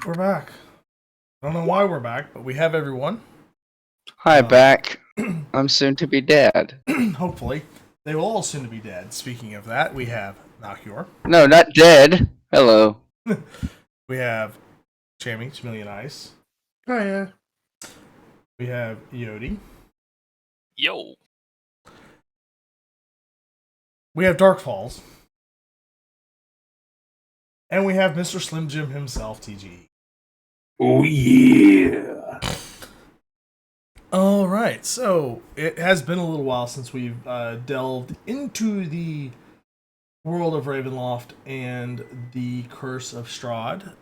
We're back. I don't know why we're back, but we have everyone. Hi, back. I'm soon to be dead. Hopefully. They will all soon to be dead. Speaking of that, we have Malchior. No, not dead. Hello. We have Chammy, Chameleon Ice. Oh, yeah. We have Yodi. Yo. We have Dark Falls. And we have Mr. Slim Jim himself, TG. Oh, yeah. Alright, so it has been a little while since we've delved into the world of Ravenloft and the Curse of Strahd.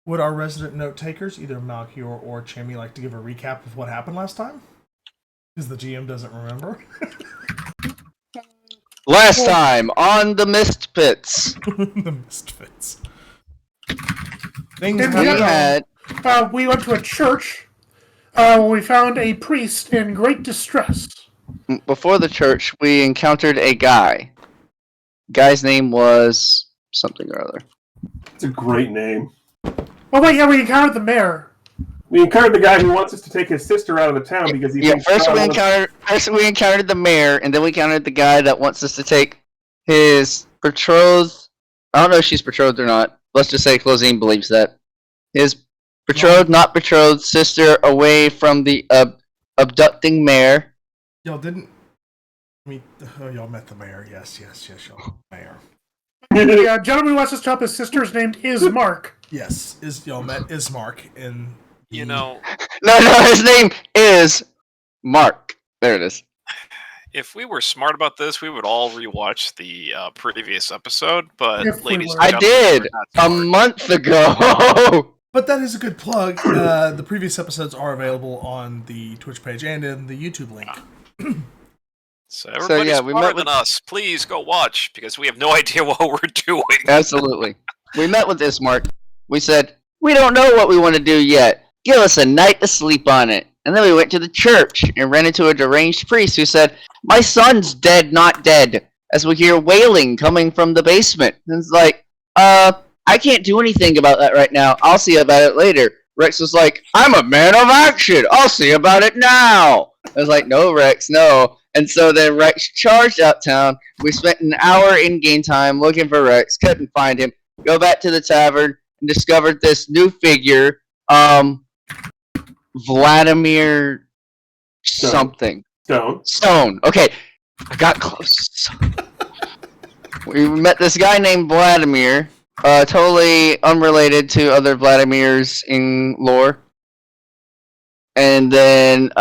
Would our resident note takers, either Malchior or Chammy, like to give a recap of what happened last time? Because the GM doesn't remember. Last time on the Mist Pits. The Misfits. Things Then we went to a church where we found a priest in great distress. Before the church, we encountered a guy. Guy's name was something or other. It's a great name. Oh, wait, yeah, we encountered the mayor. We encountered the guy who wants us to take his sister out of the town because he thinks First we encountered the mayor, and then we encountered the guy that wants us to take his betrothed. I don't know if she's betrothed or not. Let's just say Closine believes that. His betrothed, not betrothed sister away from the abducting mayor. Y'all didn't... y'all met the mayor. Yes, y'all met the mayor. The gentleman who wants us to help his sister is named Ismark. Yes, y'all met Ismark in... You know... No, his name is Mark. There it is. If we were smart about this, we would all rewatch the previous episode, but If we ladies were. and I gentlemen, did we're not a smart. month ago. But that is a good plug. The previous episodes are available on the Twitch page and in the YouTube link. So everybody's yeah, we smarter met with- than us. Please go watch, because we have no idea what we're doing. Absolutely. We met with Ismark. We said, we don't know what we want to do yet. Give us a night to sleep on it. And then we went to the church and ran into a deranged priest who said, my son's dead, not dead. As we hear wailing coming from the basement. And it's like, I can't do anything about that right now. I'll see about it later. Rex was like, I'm a man of action. I'll see about it now. I was like, no, Rex, no. And so then Rex charged out town. We spent an hour in game time looking for Rex. Couldn't find him. Go back to the tavern and discovered this new figure. Vladimir something. Stone. Okay. I got close. We met this guy named Vladimir. Totally unrelated to other Vladimirs in lore. And then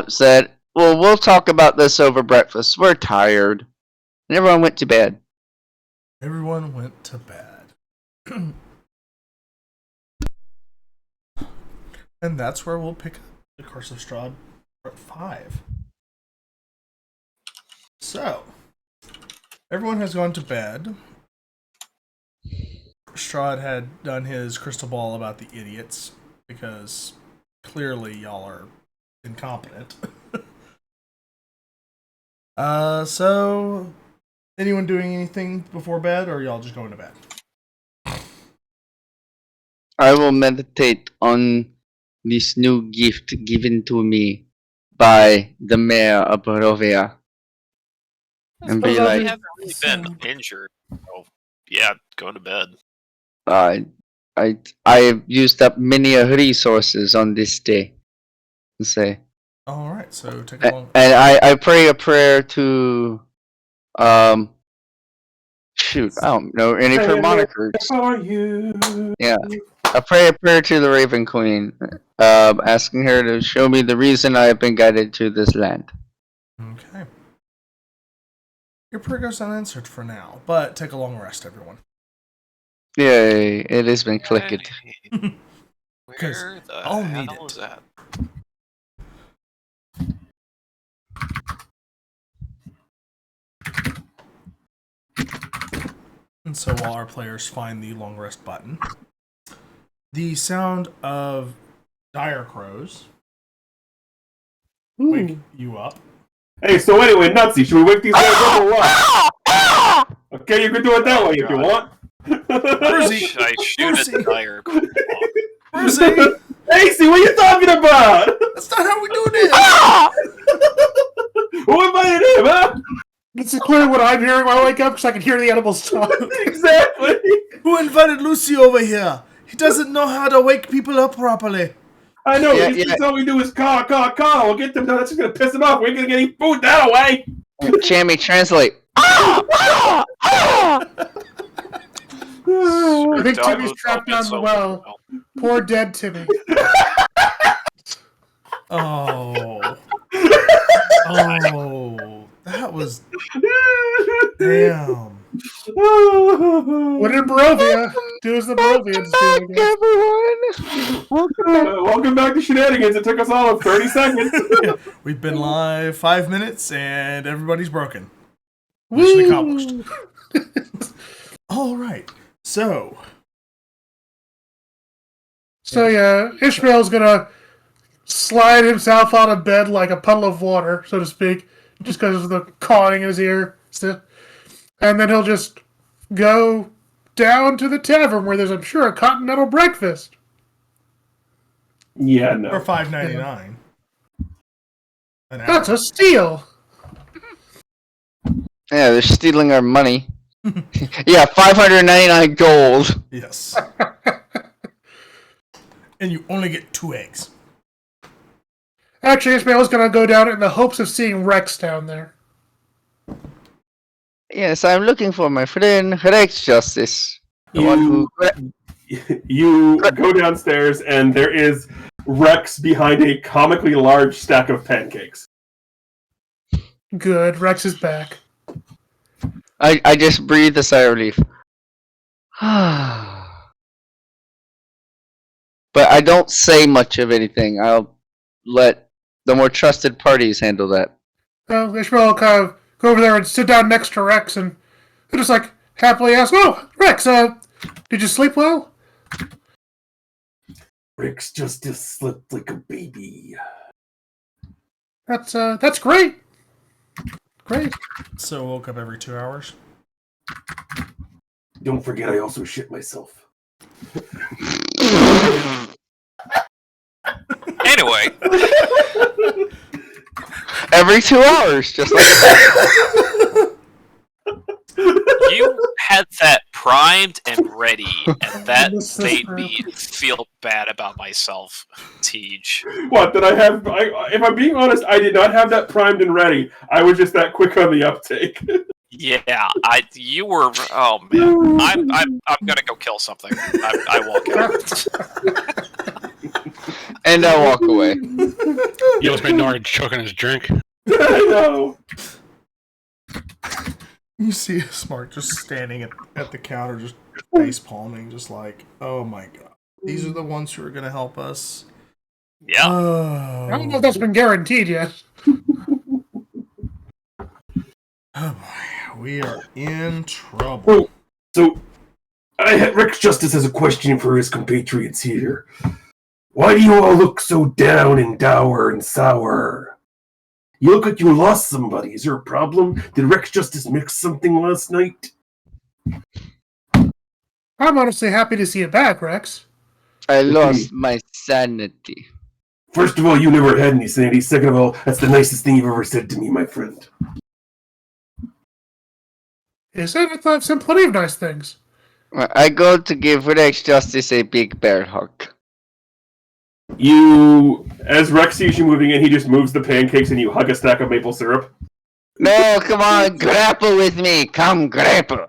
said, well, we'll talk about this over breakfast. We're tired. And everyone went to bed. Everyone went to bed. And that's where we'll pick up the Curse of Strahd part 5. So, everyone has gone to bed. Strahd had done his crystal ball about the idiots, because clearly y'all are incompetent. So, anyone doing anything before bed, or y'all just going to bed? I will meditate on this new gift given to me by the mayor of Barovia. And be I like, haven't really been injured, so yeah, go to bed. I have used up many resources on this day. Say. Alright, so take a long... And I pray a prayer to shoot, I don't know any of her monikers. For you. Yeah. I pray a prayer to the Raven Queen, asking her to show me the reason I have been guided to this land. Okay. Your prayer goes unanswered for now, but take a long rest, everyone. Yay, it has been clicked. Where the I'll need hell it. is that? And so while our players find the long rest button, the sound of dire crows wake you up. Hey, so anyway, Nutsy, should we wake these guys up or what? Okay, you can do it that way if you want. Brucey, I shoot at the dire claw. Brucey, Casey, what are you talking about? that's not how we do this. Who invited him, huh? This is clearly what I'm hearing when I wake up because I can hear the animals talk. Exactly. Who invited Lucy over here? He doesn't know how to wake people up properly. I know. Yeah, That's all we do is call. We'll get them done. That's just gonna piss them off. We ain't gonna get any food that way. Jamie, translate. I think Dog Timmy's was trapped open, down so- the well. Poor dead Timmy. Oh. Oh. That was. Damn. What did Barovia do as the Barovians do, I guess? Everyone. Welcome back to Shenanigans. It took us all 30 seconds. We've been live 5 minutes and everybody's broken. Mission accomplished. All right. So, So yeah, Ishmael's gonna slide himself out of bed like a puddle of water, so to speak, just because of the cawing in his ear. And then he'll just go down to the tavern where there's, I'm sure, a continental breakfast. Yeah, for no. $5.99 an hour. That's a steal. Yeah, they're stealing our money. Yeah, 599 gold. Yes. And you only get 2 eggs. Actually, Ishmael's gonna go down in the hopes of seeing Rex down there. Yes, I'm looking for my friend Rex Justice. The one who. You go downstairs, and there is Rex behind a comically large stack of pancakes. Good, Rex is back. I just breathed a sigh of relief. But I don't say much of anything. I'll let the more trusted parties handle that. So Ishmael will kind of go over there and sit down next to Rex, and he'll just like happily ask, "Oh, Rex, did you sleep well?" Rex just slept like a baby. That's great. Great. So woke up every 2 hours. Don't forget, I also shit myself. Anyway, Every 2 hours, just like you had that primed and ready, and that This is made true. me feel bad about myself, Tej. What, did I have... if I'm being honest, I did not have that primed and ready. I was just that quick on the uptake. Yeah, you were. Oh man, I'm gonna go kill something. I walk out. and I walk away. You almost made Nora choke on his drink. I know. You see Smart just standing at the counter, just face palming, just like, oh my god. These are the ones who are going to help us. Yeah. Oh. I don't know if that's been guaranteed yet. Oh boy, we are in trouble. So, Rex Justice has a question for his compatriots here. Why do you all look so down and dour and sour? You look like you lost somebody. Is there a problem? Did Rex Justice mix something last night? I'm honestly happy to see you back, Rex. I lost my sanity. First of all, you never had any sanity. Second of all, that's the nicest thing you've ever said to me, my friend. Is it? I thought I've said plenty of nice things. I go to give Rex Justice a big bear hug. As Rex sees you moving in, he just moves the pancakes and you hug a stack of maple syrup. No, come on, grapple with me. Come grapple.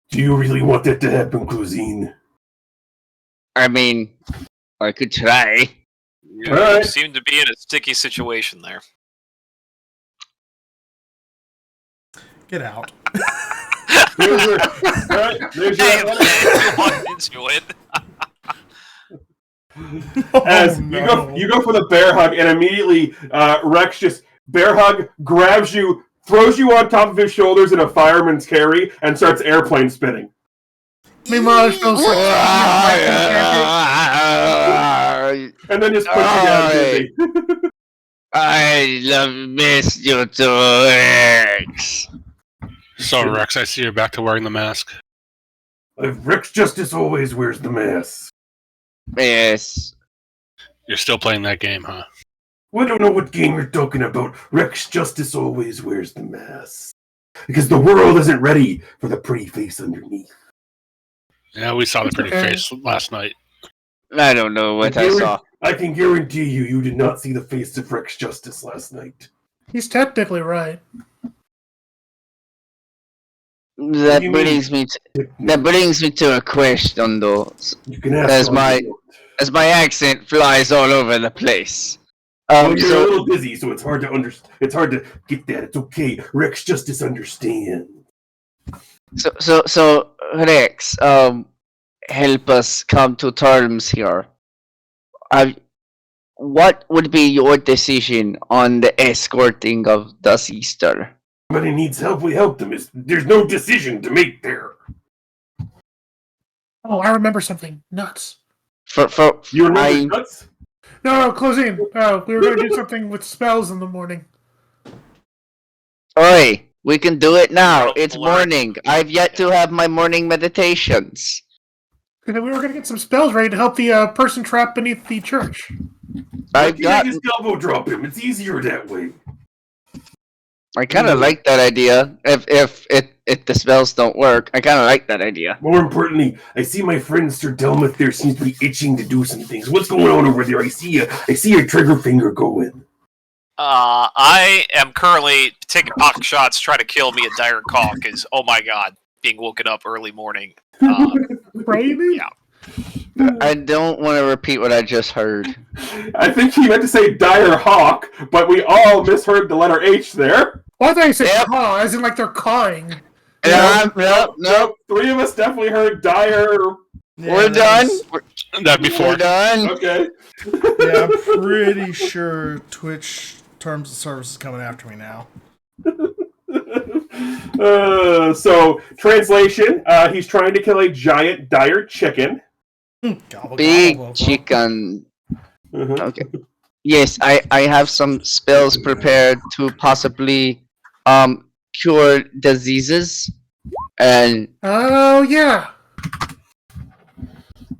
Do you really want that to happen, Cuisine? I mean, I could try. You Alright. seem to be in a sticky situation there. Get out. There's your Hey, man, you walked into it. As Oh, you go for the bear hug, and immediately Rex just bear hug, grabs you, throws you on top of his shoulders in a fireman's carry, and starts airplane spinning. Meanwhile, Ishmael's like, And then just puts you down, Disney. I miss you too, Rex. So, Rex, I see you're back to wearing the mask. Rex Justice always wears the mask. Yes. You're still playing that game, huh? Well, I don't know what game you're talking about. Rex Justice always wears the mask. Because the world isn't ready for the pretty face underneath. Yeah, we saw the pretty face last night. I don't know what I saw. I can guarantee you did not see the face of Rex Justice last night. He's technically right. That do you brings me to a question, though. You can ask As all my you want. as my accent flies all over the place. Well, you're a So little busy, so it's hard to It's hard to get that. It's okay. Rex Justice understands. so Rex, help us come to terms here. What would be your decision on the escorting of the sister? Somebody needs help, we help them. There's no decision to make there. Oh, I remember something. Nuts. You remember nuts? No, Closine. We were going to do something with spells in the morning. Oi, we can do it now. It's Alert. morning. I've yet to have my morning meditations. And then we were going to get some spells ready to help the person trapped beneath the church. I've got. Just elbow drop him. It's easier that way. I kind of like that idea. If the spells don't work, I kind of like that idea. More importantly, I see my friend Sir Delmuth there seems to be itching to do some things. What's going on over there? I see a trigger finger going. I am currently taking pot shots trying to kill me a dire caw because, oh my god, being woken up early morning. Crazy? Yeah. I don't want to repeat what I just heard. I think he meant to say dire hawk, but we all misheard the letter H there. Well, I thought you said Yep. caw, as in like they're cawing. Nope. Three of us definitely heard dire. Yeah, We're done. That before. We're done. Okay. Yeah, I'm pretty sure Twitch terms of service is coming after me now. So translation: he's trying to kill a giant dire chicken. Gobble, Big gobble, gobble. chicken. Uh-huh. Okay. Yes, I have some spells prepared to possibly cure diseases, and Oh, yeah.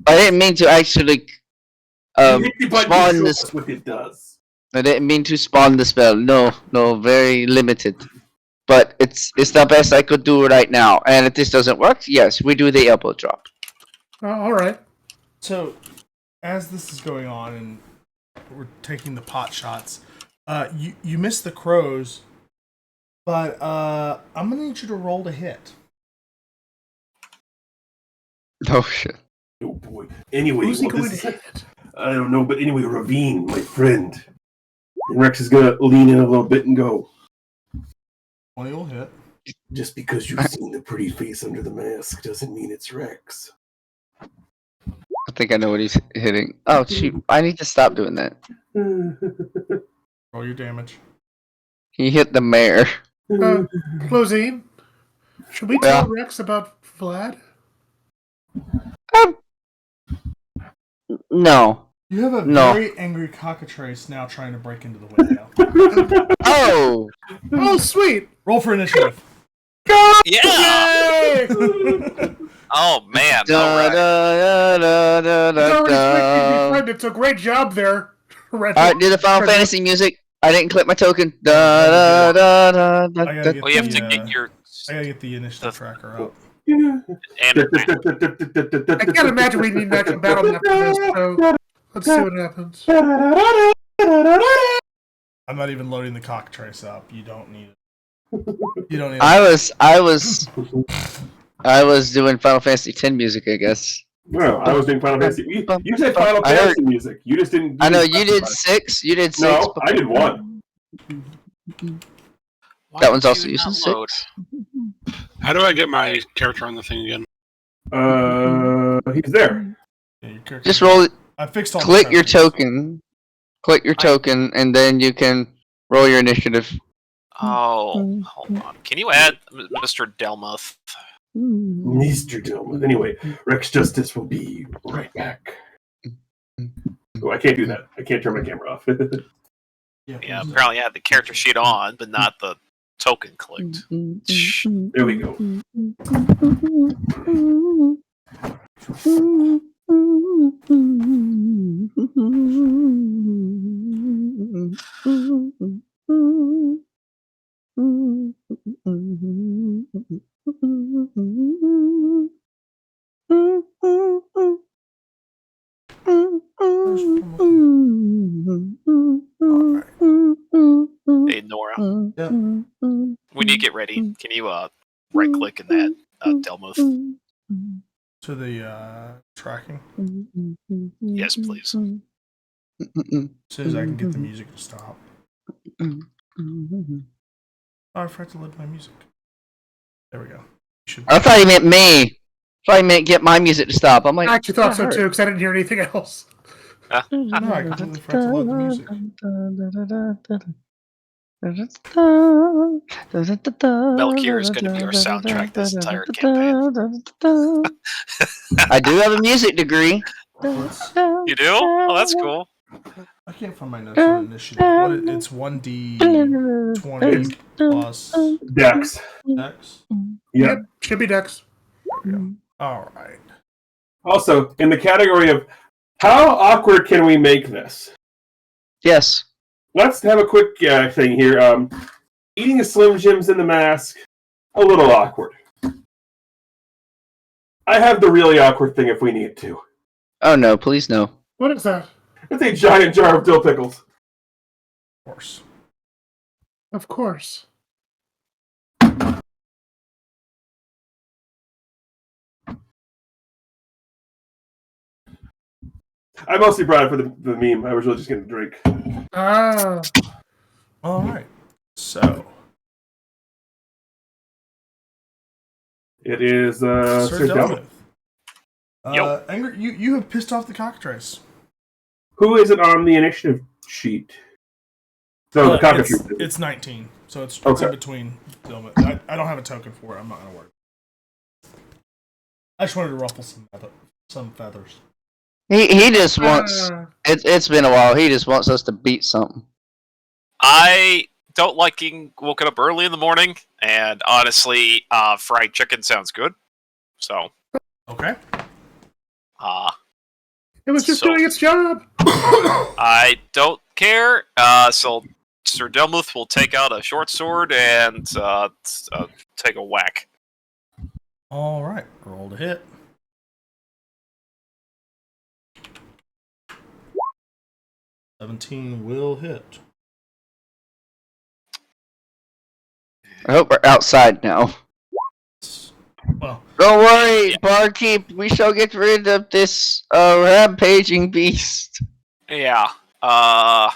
I didn't mean to actually You hit the button to spawn show this. us what it does. I didn't mean to spawn the spell. No, very limited. But it's the best I could do right now. And if this doesn't work, yes, we do the elbow drop. All right. So, as this is going on and we're taking the pot shots, you missed the crows, but I'm gonna need you to roll to hit. Oh shit. Oh boy. Anyway, Who's he well, going this to is- hit? I don't know, but anyway, Ravine, my friend. And Rex is gonna lean in a little bit and go. 20 will hit. Just because you've seen the pretty face under the mask doesn't mean it's Rex. I think I know what he's hitting. Oh shoot! I need to stop doing that. Roll your damage. He hit the mayor. Closine, should we tell Rex about Vlad? No. You have a No. very angry cockatrice now trying to break into the window. Oh. Oh, sweet. Roll for initiative. Yeah! Yay! Oh man. Da, Alright. da, da, da, It's da, already da. friend. It's a great job there. Red. Alright, do the Final Fantasy music. I didn't click my token. Da, da, da, da, I gotta da. get Well, you have to the, get your I gotta get the initiative tracker up. and I can't imagine we need an actual battle map for this, so let's see what happens. I'm not even loading the cockatrice up. You don't need it. You don't need I was doing Final Fantasy X music, I guess. Well, I was doing Final Fantasy. You said Final I heard- Fantasy music. You just didn't. I know you did 6. You did 6. No, I did 1. Why That one's did also you using not 6. load? How do I get my character on the thing again? He's there. Yeah, your character- Just roll it. I fixed all the Click your settings. token. Click your token, and then you can roll your initiative. Oh, hold on. Can you add Mr. Delmuth? Mr. Dillman. Anyway, Rex Justice will be right back. Oh, I can't do that. I can't turn my camera off. Yeah, apparently I had the character sheet on, but not the token clicked. There we go. Hey, Nora. Yeah. When you get ready, can you right click in that Delmuth? To the tracking. Yes, please. As soon as I can get the music to stop. Oh, I forgot to load my music. There we go. I thought he meant me. I thought he meant get my music to stop. I'm like, I actually thought so that too, because I didn't hear anything else. No, I completely forgot to load the music. Melchior is going to be our soundtrack this entire campaign. I do have a music degree. You do? Oh, that's cool. I can't find my notes on initiative. It's 1d20 plus Dex. X. Yep. Should be Dex. All right. Also, in the category of how awkward can we make this? Yes. Let's have a quick thing here. Eating a Slim Jims in the mask, a little awkward. I have the really awkward thing if we need to. Oh no, please no. What is that? It's a giant jar of dill pickles. Of course. Of course. I mostly brought it for the meme. I was really just getting a drink. Ah. All right. So, It is Sir Sir Delmuth. Yo. Angry, you have pissed off the cockatrice. Who is it on the initiative sheet? So the cockatrice. It's 19, so it's Okay. in between. I don't have a token for it. I'm not gonna worry. I just wanted to ruffle some feathers. He just wants. Ah. It's been a while. He just wants us to beat something. I don't like getting woken up early in the morning, and honestly, fried chicken sounds good. So, Okay. It was just So- doing its job. I don't care. So Sir Delmuth will take out a short sword and take a whack. All right. Roll to hit. 17 will hit. I hope we're outside now. Well, Don't worry, barkeep. We shall get rid of this rampaging beast. Yeah. I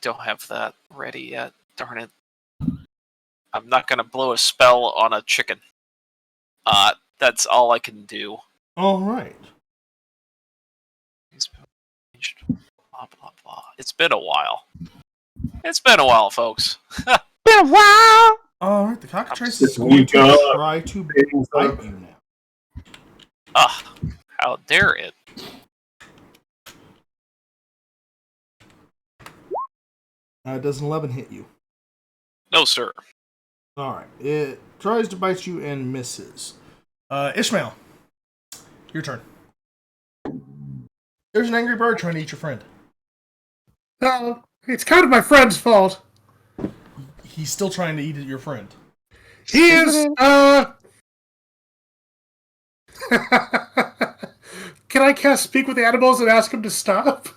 don't have that ready yet. Darn it. I'm not gonna blow a spell on a chicken. That's all I can do. all right. Blah, blah, blah. It's been a while. It's been a while, folks. Been a while. All right. The cockatrice Just is going to wake up. try to Things bite up. you now. How dare it? Does an 11 hit you? No, sir. All right. It tries to bite you and misses. Ishmael, your turn. There's an angry bird trying to eat your friend. No, it's kind of my friend's fault. He's still trying to eat your friend. He is, Can I cast Speak with Animals and ask him to stop?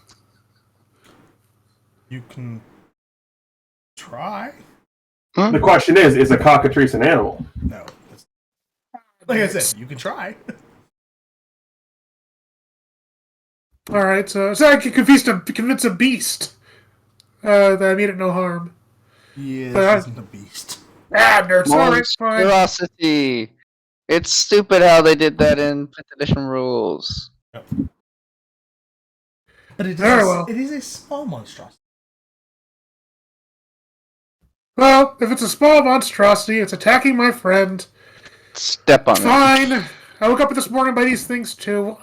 You can try. The question is a cockatrice an animal? No. Like I said, you can try. Alright, so I can convince a beast that I mean it no harm. Yeah, But this isn't a beast. Ah, nerds. Alright, fine. Monstrosity. It's stupid how they did that in 5th edition rules. But it Very is, well. it is a small monstrosity. Well, if it's a small monstrosity, it's attacking my friend. Step on it. Fine. I woke up this morning by these things too.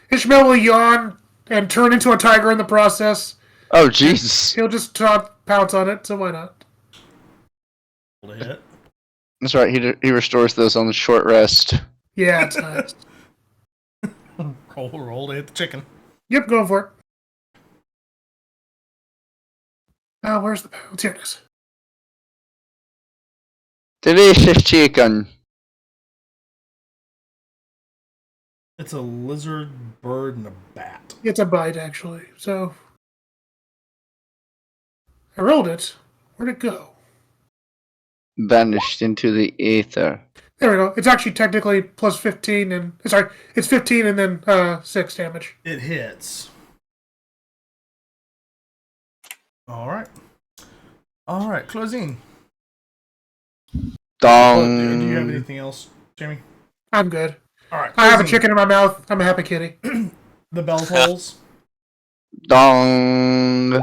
Ishmael will yawn and turn into a tiger in the process. Oh, Jesus. He'll just pounce on it, so why not? Roll to hit. That's right. He restores those on the short rest. Yeah, it's nice. Roll to hit the chicken. Yep, going for it. Oh, where's the pounds? Here it is. Delicious chicken. It's a lizard, bird, and a bat. It's a bite, actually. So, I rolled it. Where'd it go? Vanished into the ether. There we go. It's actually technically plus 15 and... Sorry, it's 15 and then 6 damage. It hits. All right. Closing. Dong. Do you have anything else, Jamie? I'm good. All right. I have a closing. chicken in my mouth. I'm a happy kitty. The bell tolls. Dong.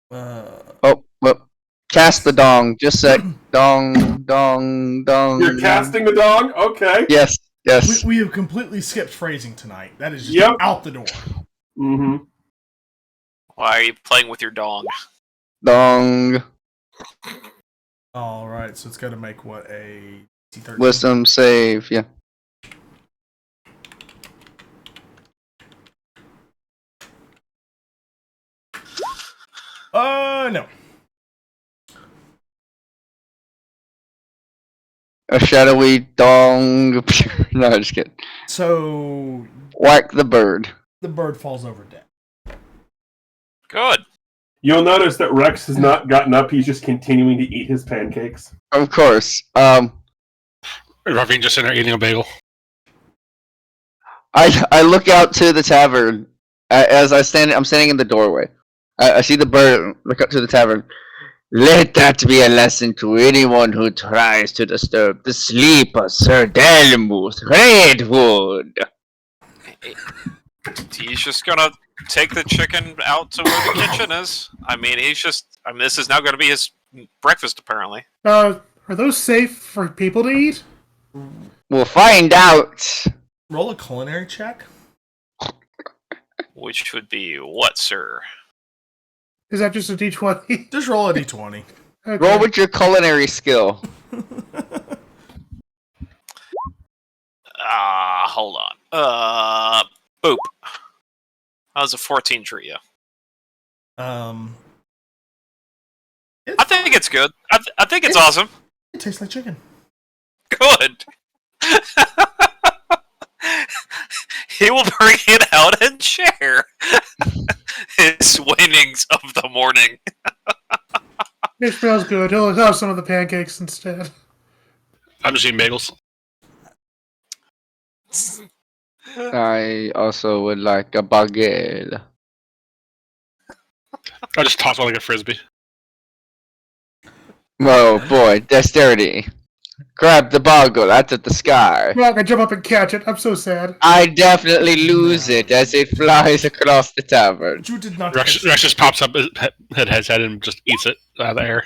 Oh, well. Cast the dong. Just sec. Dong, dong, dong. You're casting the dog? Okay. Yes, yes. We have completely skipped phrasing tonight. That is just Yep. out the door. Mm-hmm. Why are you playing with your dong? Dong. All right, so it's got to make what, a DC-13? Wisdom save, yeah. No. A shadowy dong. No, just kidding. So Whack the bird. the bird falls over dead. Good. You'll notice that Rex has not gotten up. He's just continuing to eat his pancakes. Of course. Ravine just in there eating a bagel. I look out to the tavern as I'm standing in the doorway. I see the bird. Look up to the tavern. Let that be a lesson to anyone who tries to disturb the sleep of Sir Delmuth Redwood. He's just gonna take the chicken out to where the kitchen is. I mean, this is now gonna be his breakfast, apparently. Are those safe for people to eat? We'll find out. Roll a culinary check. Which would be what, sir? Is that just a d20? Just roll a d20. Okay. Roll with your culinary skill. Hold on. Boop. How's a 14 treat you? It's I think it's good. I think it's awesome. It tastes like chicken. Good. He will bring it out and share his winnings of the morning. It smells good. He'll have some of the pancakes instead. I'm just eating bagels. I also would like a baguette. I just toss one like a frisbee. Oh boy, that's dirty. Grab the boggle out of the sky. Well, I jump up and catch it. I'm so sad. I definitely lose it as it flies across the tavern. But you did not. Rex just pops up his head and just eats it out of the air.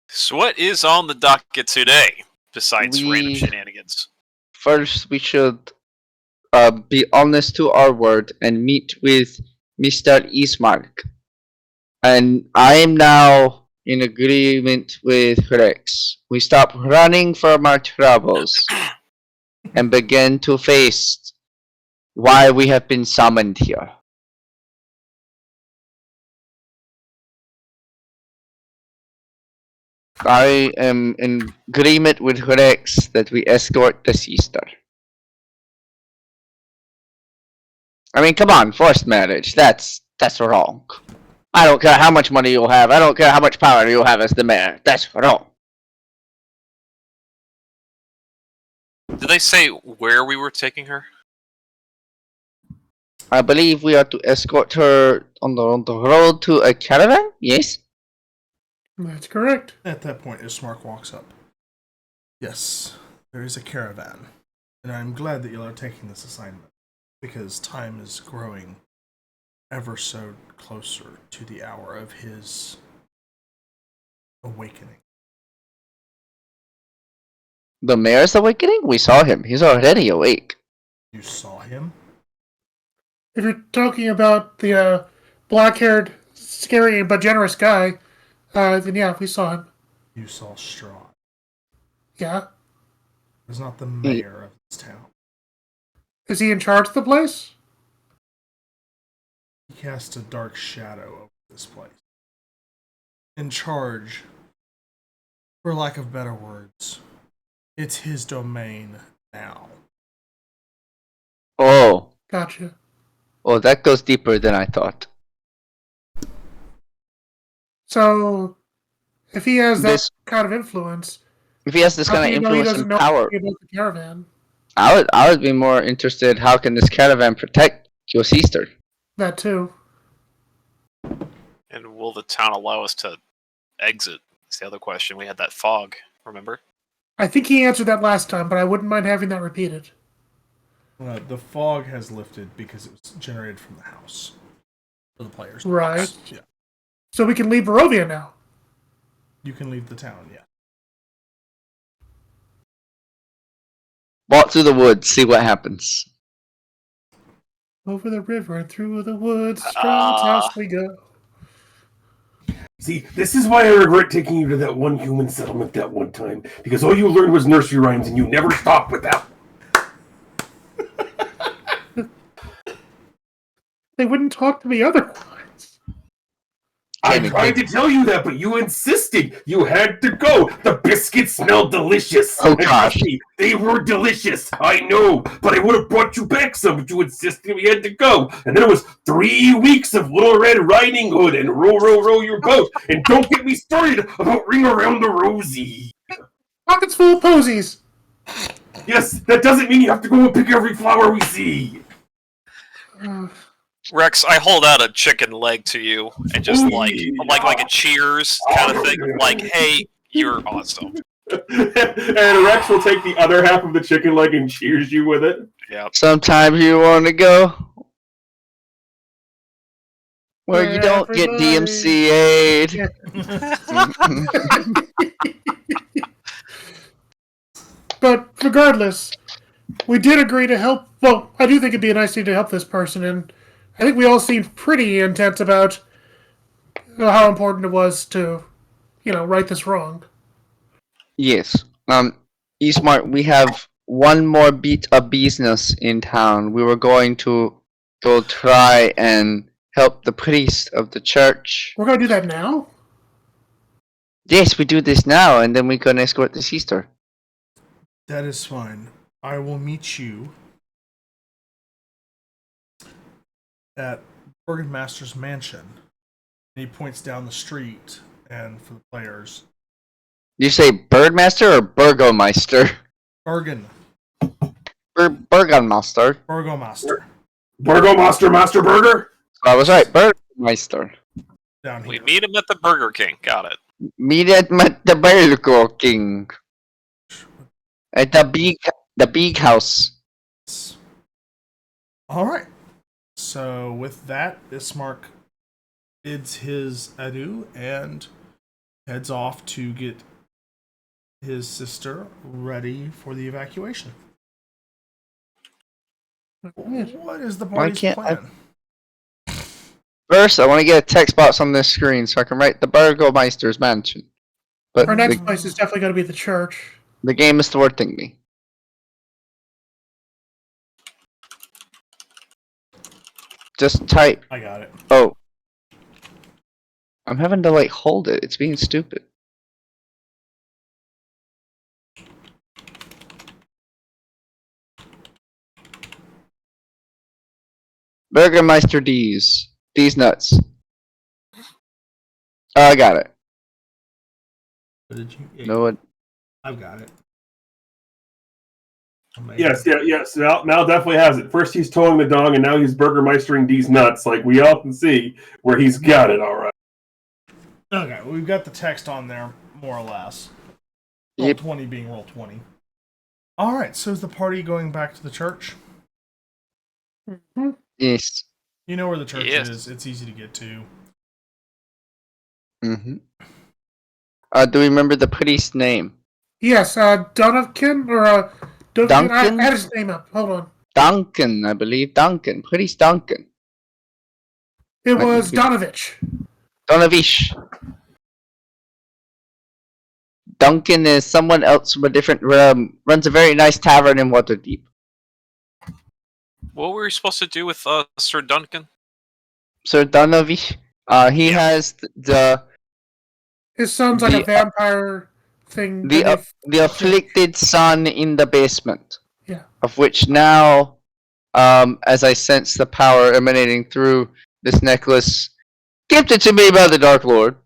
So what is on the docket today, besides We- random shenanigans? First, we should be honest to our word and meet with Mr. Ismark. And I am now in agreement with Rex. We stop running from our troubles and begin to face why we have been summoned here. I am in agreement with Rex that we escort the sister. I mean, come on, forced marriage. That's wrong. I don't care how much money you'll have. I don't care how much power you'll have as the mayor. That's wrong. Did they say where we were taking her? I believe we are to escort her on the road to a caravan. Yes. That's correct. At that point, Ismark walks up. Yes, there is a caravan, and I'm glad that you are taking this assignment because time is growing ever so closer to the hour of his awakening. The mayor's awakening? We saw him. He's already awake. You saw him? If you're talking about the black-haired, scary but generous guy, then yeah, we saw him. You saw Strahd. Yeah. He's not the mayor of this town. Is he in charge of the place? He cast a dark shadow over this place. In charge, for lack of better words, it's his domain now. Oh. Gotcha. Oh, that goes deeper than I thought. So, if he has that This- kind of influence, If he has this how kind can of you know he influence doesn't and know power, anything about the caravan? I would be more interested. How can this caravan protect your sister? That too. And will the town allow us to exit? That's the other question. We had that fog, remember? I think he answered that last time, but I wouldn't mind having that repeated. The fog has lifted because it was generated from the house for the players. Right. Yeah. So we can leave Barovia now. You can leave the town, yeah. Walk through the woods, see what happens. Over the river and through the woods, Strahd's house we go. See, this is why I regret taking you to that one human settlement that one time, because all you learned was nursery rhymes and you never stopped with that. They wouldn't talk to me otherwise. I Jamie, tried to tell you that, but you insisted. You had to go. The biscuits smelled delicious. Oh, And trust gosh. me, they were delicious. I know, but I would have brought you back some, but you insisted we had to go. And then it was 3 weeks of Little Red Riding Hood and row, row, row your boat. And don't get me started about Ring Around the Rosie. Pockets full of posies. Yes, that doesn't mean you have to go and pick every flower we see. Rex, I hold out a chicken leg to you and just Ooh, like a cheers kind of thing. Like, hey, you're awesome. And Rex will take the other half of the chicken leg and cheers you with it. Yeah. Sometimes you want to go where you don't get Everybody. DMCA'd. Yeah. But regardless, we did agree to help. Well, I do think it'd be a nice thing to help this person, and I think we all seemed pretty intense about how important it was to, right this wrong. Yes. Ismart, we have one more beat of business in town. We were going to go try and help the priest of the church. We're gonna do that now? Yes, we do this now, and then we're gonna escort the sister. That is fine. I will meet you at Burgomaster's mansion. And he points down the street, and for the players, You say Birdmaster or Burgomeister? Bergen. Burgonmaster. Burgomaster. Burgomaster Master Burger? I was right, Burgomeister. Down We here. meet him at the Burger King. Got it. Meet at the Burger King. At the big house. Alright. So with that, Ismark bids his adieu and heads off to get his sister ready for the evacuation. What is the party's can't I- plan? First, I want to get a text box on this screen so I can write the Burgomeister's mansion. But Our next the, place is definitely gonna be the church. the game is thwarting me. Just type. I got it. Oh. I'm having to like hold it. It's being stupid. Burgermeister D's. D's nuts. Oh, I got it. What did you? Yeah, No, I've got it. Yes. Mal definitely has it. First he's towing the dog, and now he's Burgermeistering these nuts. Like, we all can see where he's got it, all right. Okay, we've got the text on there, more or less. Roll Yep. 20 being roll 20. Alright, so is the party going back to the church? yes. You know where the church Yes. is. It's easy to get to. Mm-hmm. Do we remember the priest's name? Yes, Donovan or Duncan? I had his name up. Hold on. Duncan, I believe. Duncan. Priest Duncan. It Might was be- Donovich. Donovish. Duncan is someone else from a different realm. Runs a very nice tavern in Waterdeep. What were we supposed to do with Sir Duncan? Sir Donovich. He has His son's like a The, vampire thing. the afflicted son in the basement. Yeah. Of which now, as I sense the power emanating through this necklace, gifted to me by the Dark Lord,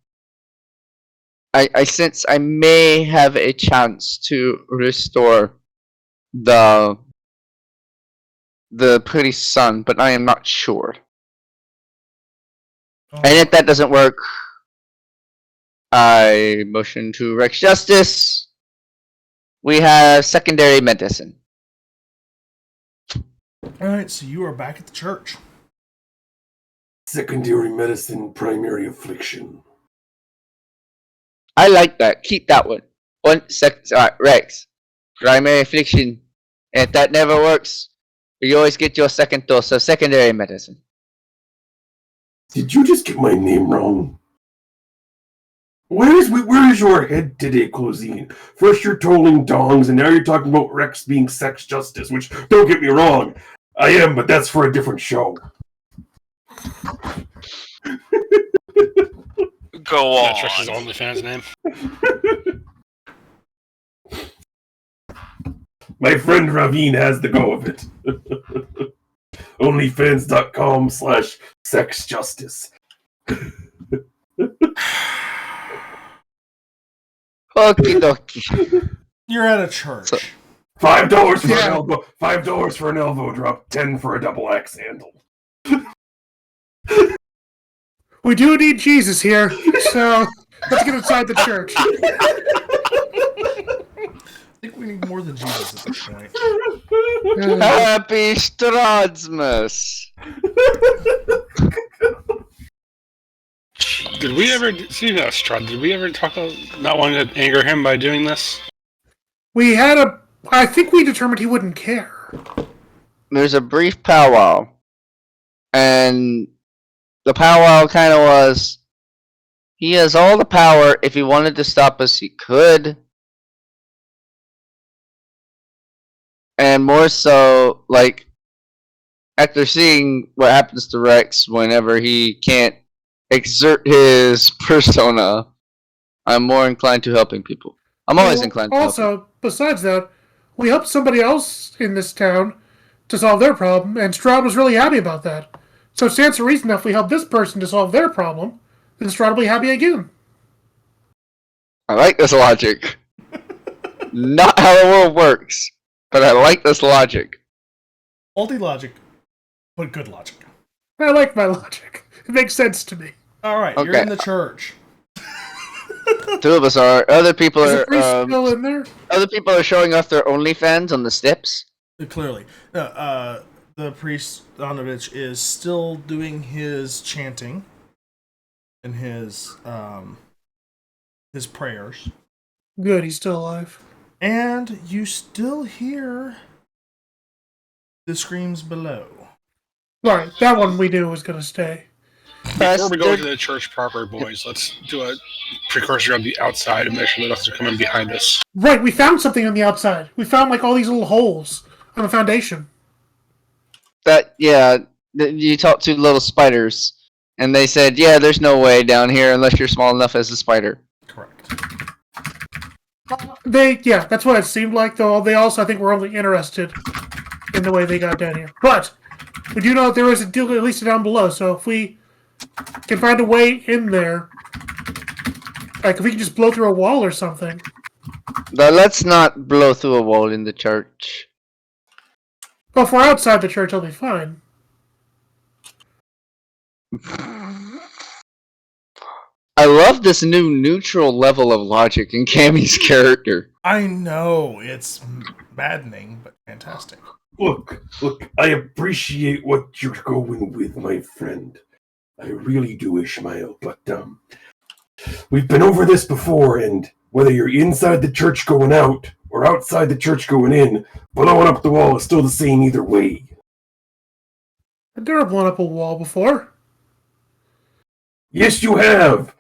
I sense I may have a chance to restore the priest's son, but I am not sure. And if that doesn't work, I motion to Rex Justice. We have secondary medicine. Alright, so you are back at the church. Secondary medicine, primary affliction. I like that. Keep that one. Alright, Rex. Primary affliction. And if that never works, you always get your second dose of secondary medicine. Did you just get my name wrong? Where is your head today, Closine? First you're tolling dongs, and now you're talking about Rex being sex justice, which, don't get me wrong, I am, but that's for a different show. Go on. That's Trish's OnlyFans name. My friend Ravine has the go of it. Onlyfans.com/sexjustice. Okie dokie. You're at a church. So- $5 for an elbow. $5 for an elbow drop. 10 for a double axe handle. We do need Jesus here, so let's get inside the church. I think we need more than Jesus at this point. Happy Stradsmas. Did we ever see that Strahd? Did we ever talk about not wanting to anger him by doing this? I think we determined he wouldn't care. There's a brief powwow. And the powwow kind of was, he has all the power. If he wanted to stop us, he could. And more so, like, after seeing what happens to Rex whenever he can't exert his persona, I'm more inclined to helping people. I'm always inclined to help people. Also, besides that, we helped somebody else in this town to solve their problem, and Strahd was really happy about that. So it stands to reason that if we help this person to solve their problem, then Strahd will be happy again. I like this logic. Not how the world works, but I like this logic. Faulty logic, but good logic. I like my logic. It makes sense to me. Alright, you're Okay. in the church. Two of us are. Other people Is the are. priest still in there? Other people are showing off their OnlyFans on the steps. Clearly. No, the priest, Donovich, is still doing his chanting and his prayers. Good, he's still alive. And you still hear the screams below. Alright, that one we knew was going to stay. Before we go to the church proper, boys, let's do a precursor on the outside and make sure that nothing's coming behind us. Right, we found something on the outside. We found like all these little holes on the foundation. You talked to little spiders, and they said, yeah, there's no way down here unless you're small enough as a spider. Correct. That's what it seemed like, though they also, I think, were only interested in the way they got down here. But we do know that there is a deal at least down below, so if we can find a way in there, like if we can just blow through a wall or something. But let's not blow through a wall in the church. Well, if we're outside the church, I'll be fine. I love this new neutral level of logic in Cammy's character. I know, it's maddening, but fantastic. Look, I appreciate what you're going with, my friend. I really do, Ishmael, but, we've been over this before, and whether you're inside the church going out, or outside the church going in, blowing up the wall is still the same either way. I've never blown up a wall before. Yes, you have!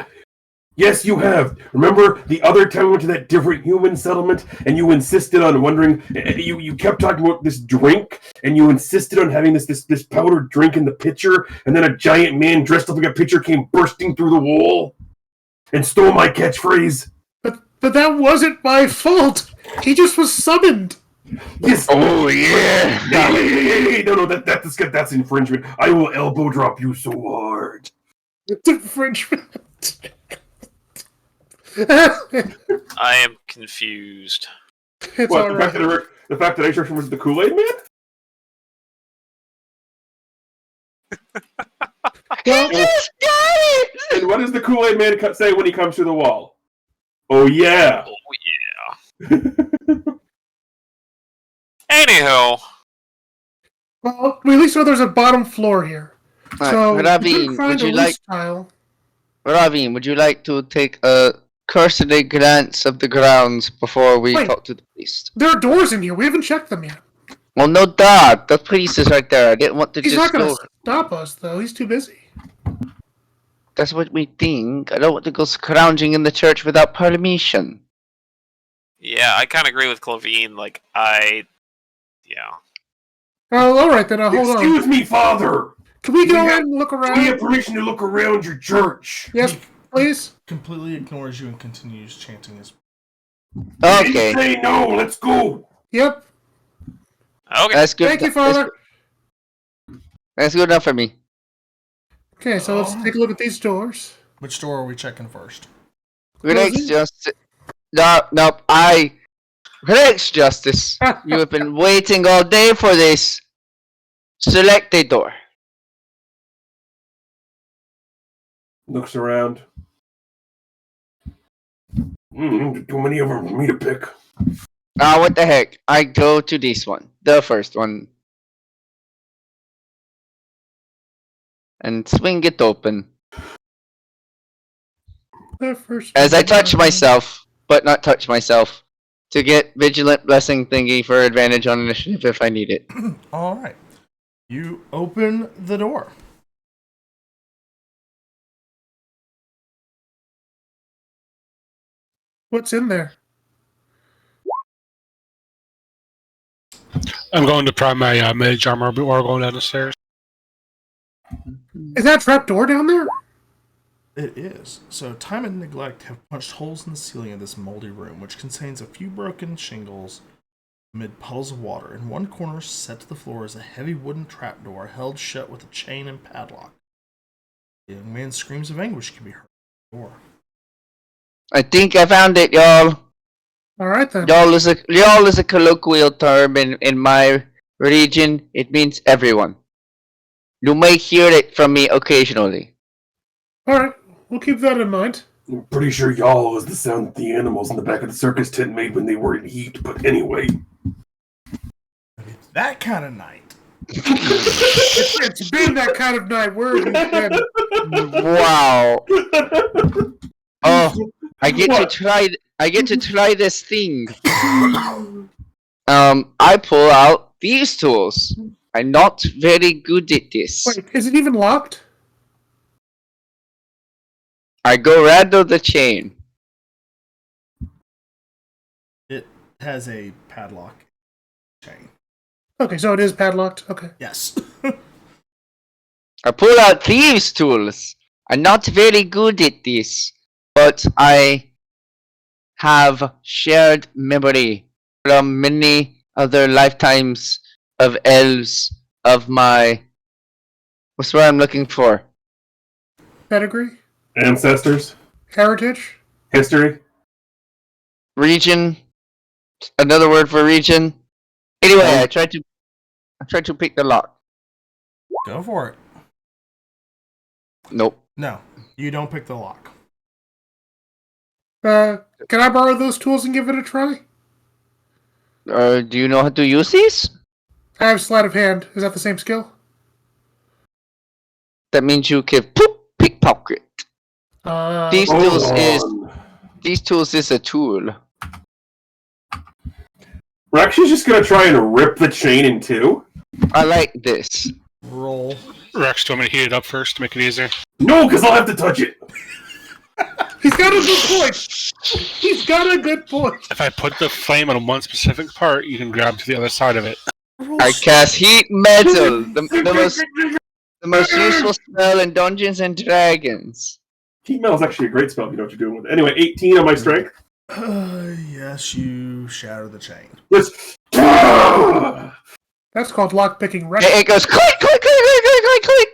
Yes, you have. Remember the other time we went to that different human settlement and you insisted on wondering, you kept talking about this drink and you insisted on having this powdered drink in the pitcher, and then a giant man dressed up like a pitcher came bursting through the wall and stole my catchphrase? But that wasn't my fault. He just was summoned. Yes. Oh yeah. Hey, no, that's infringement. I will elbow drop you so hard. Infringement. I am confused. It's What, all the right. fact that Ice Russian was the Kool-Aid Man? Well, Just got it. And what does the Kool-Aid Man say when he comes through the wall? Oh yeah. Oh yeah. Anywho, well, we at least know there's a bottom floor here. So Ravine, we find would you a like loose tile. Ravine, would you like to take a cursory glance of the grounds before we Wait. talk to the priest? There are doors in here. We haven't checked them yet. Well, no doubt. The priest is right there. I didn't want to He's just not going go. to stop us, though. He's too busy. That's what we think. I don't want to go scrounging in the church without permission. yeah, I kind of agree with Clavine. Like, yeah. Oh, all right then. Hold on. Excuse me, Father. Can we go We ahead have- and look We have around? permission to look around your church. Yes, please. Completely ignores you and continues chanting his. Okay, Say no. Let's go. Yep. Okay. that's good. Thank you, Father. That's good enough for me. Okay, so let's take a look at these doors. Which door are we checking first? Relax, Closing? Justice. No, Relax, Justice. You have been waiting all day for this. Select a door. Looks around. Too many of them for me to pick. Ah, what the heck? I go to this one. The first one. And swing it open. The first As I one. touch myself, but not touch myself. To get Vigilant Blessing thingy for advantage on initiative if I need it. All right. You open the door. What's in there? I'm going to prime my mage armor before going down the stairs. Is that trap door down there? It is. So, time and neglect have punched holes in the ceiling of this moldy room, which contains a few broken shingles amid puddles of water. In one corner, set to the floor, is a heavy wooden trapdoor held shut with a chain and padlock. The young man's screams of anguish can be heard at the door. I think I found it, y'all. All right then. Y'all is a colloquial term in my region. It means everyone. You may hear it from me occasionally. All right, we'll keep that in mind. I'm pretty sure y'all is the sound the animals in the back of the circus tent made when they were in heat. But anyway, It's that kind of night. It's been that kind of night. Where have you been? Wow. Oh, I get What? to try this thing. I pull out these tools. I'm not very good at this. Wait, is it even locked? I go rattle the chain. It has a padlock chain. Okay, so it is padlocked. Okay. Yes. I pull out thieves' tools. I'm not very good at this, but I have shared memory from many other lifetimes of elves of my. What's what I'm looking for? Pedigree? ancestors, Heritage? history. Region. Another word for region. Anyway, I tried to pick the lock. Go for it. Nope. No, you don't pick the lock. Can I borrow those tools and give it a try? Do you know how to use these? I have sleight of hand. Is that the same skill? That means you can pickpocket. These Hold These tools is a tool. We're actually just gonna try and rip the chain in two. I like this. Roll. Rex, do you want me to heat it up first to make it easier? No, because I'll have to touch it. He's got a good point. He's got a good point. If I put the flame on one specific part, you can grab to the other side of it. I cast heat metal, the most useful spell in Dungeons and Dragons. Heat metal is actually a great spell if you know what you're doing with it. Anyway, 18 on my strength. Yes, you shatter the chain. Just... That's called lockpicking. It goes click, click, click, click, click, click, click.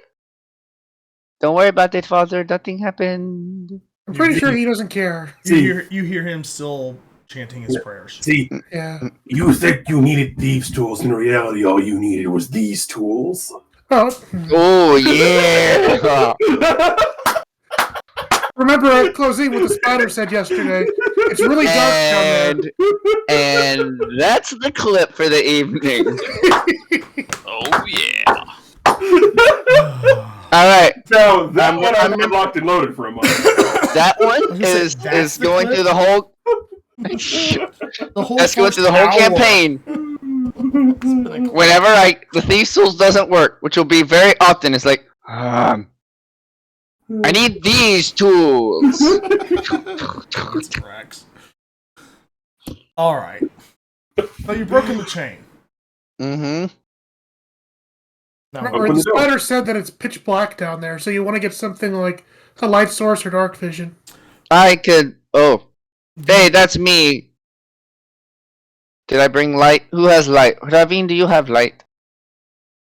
Don't worry about it, Father. Nothing happened. I'm pretty sure he doesn't care. You hear him still chanting his prayers. See, Yeah. you think you needed thieves' tools. In reality, all you needed was these tools. Oh, yeah. Remember closing what the spider said yesterday. It's really dark down there. And that's the clip for the evening. Oh yeah. All right. So that one I'm locked and loaded for a moment. That one is going through the whole. That's going through the whole campaign. Whenever the Thieves' Tools doesn't work, which will be very often, it's like, I need these tools. All right. So you've broken the chain. Mm-hmm. Now, Remember, the spider said that it's pitch black down there, so you want to get something like a light source or dark vision. I could. Oh, hey, that's me. Did I bring light? Who has light? Ravine, do you have light?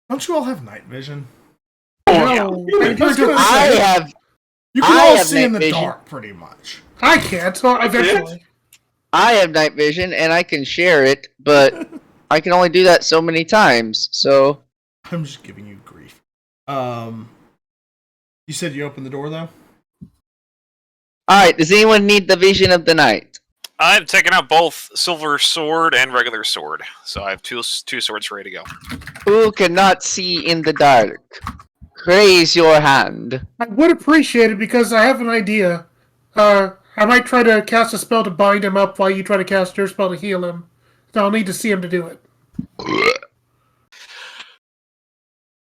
don't you all have night vision? No, I have. You can I all have see in night the vision. dark, pretty much. I can't. So eventually, I have night vision, and I can share it, but I can only do that so many times. So I'm just giving you grief. You said you opened the door, though? Alright, does anyone need the vision of the night? I've taken out both silver sword and regular sword, so I have two swords ready to go. Who cannot see in the dark? Raise your hand. I would appreciate it because I have an idea. I might try to cast a spell to bind him up while you try to cast your spell to heal him. So I'll need to see him to do it.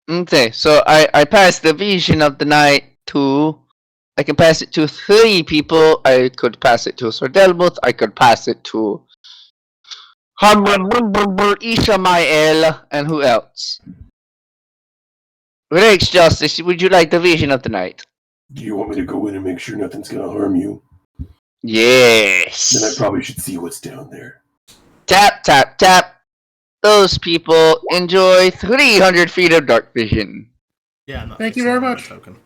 Okay, so I pass the vision of the night to... I can pass it to 3 people. I could pass it to Sir Delmuth. I could pass it to... Ishamael, and who else? Rex Justice, would you like the vision of the night? Do you want me to go in and make sure nothing's gonna harm you? Yes. Then I probably should see what's down there. Tap, tap, tap. Those people enjoy 300 feet of dark vision. Yeah, no, Thank you very much. Token.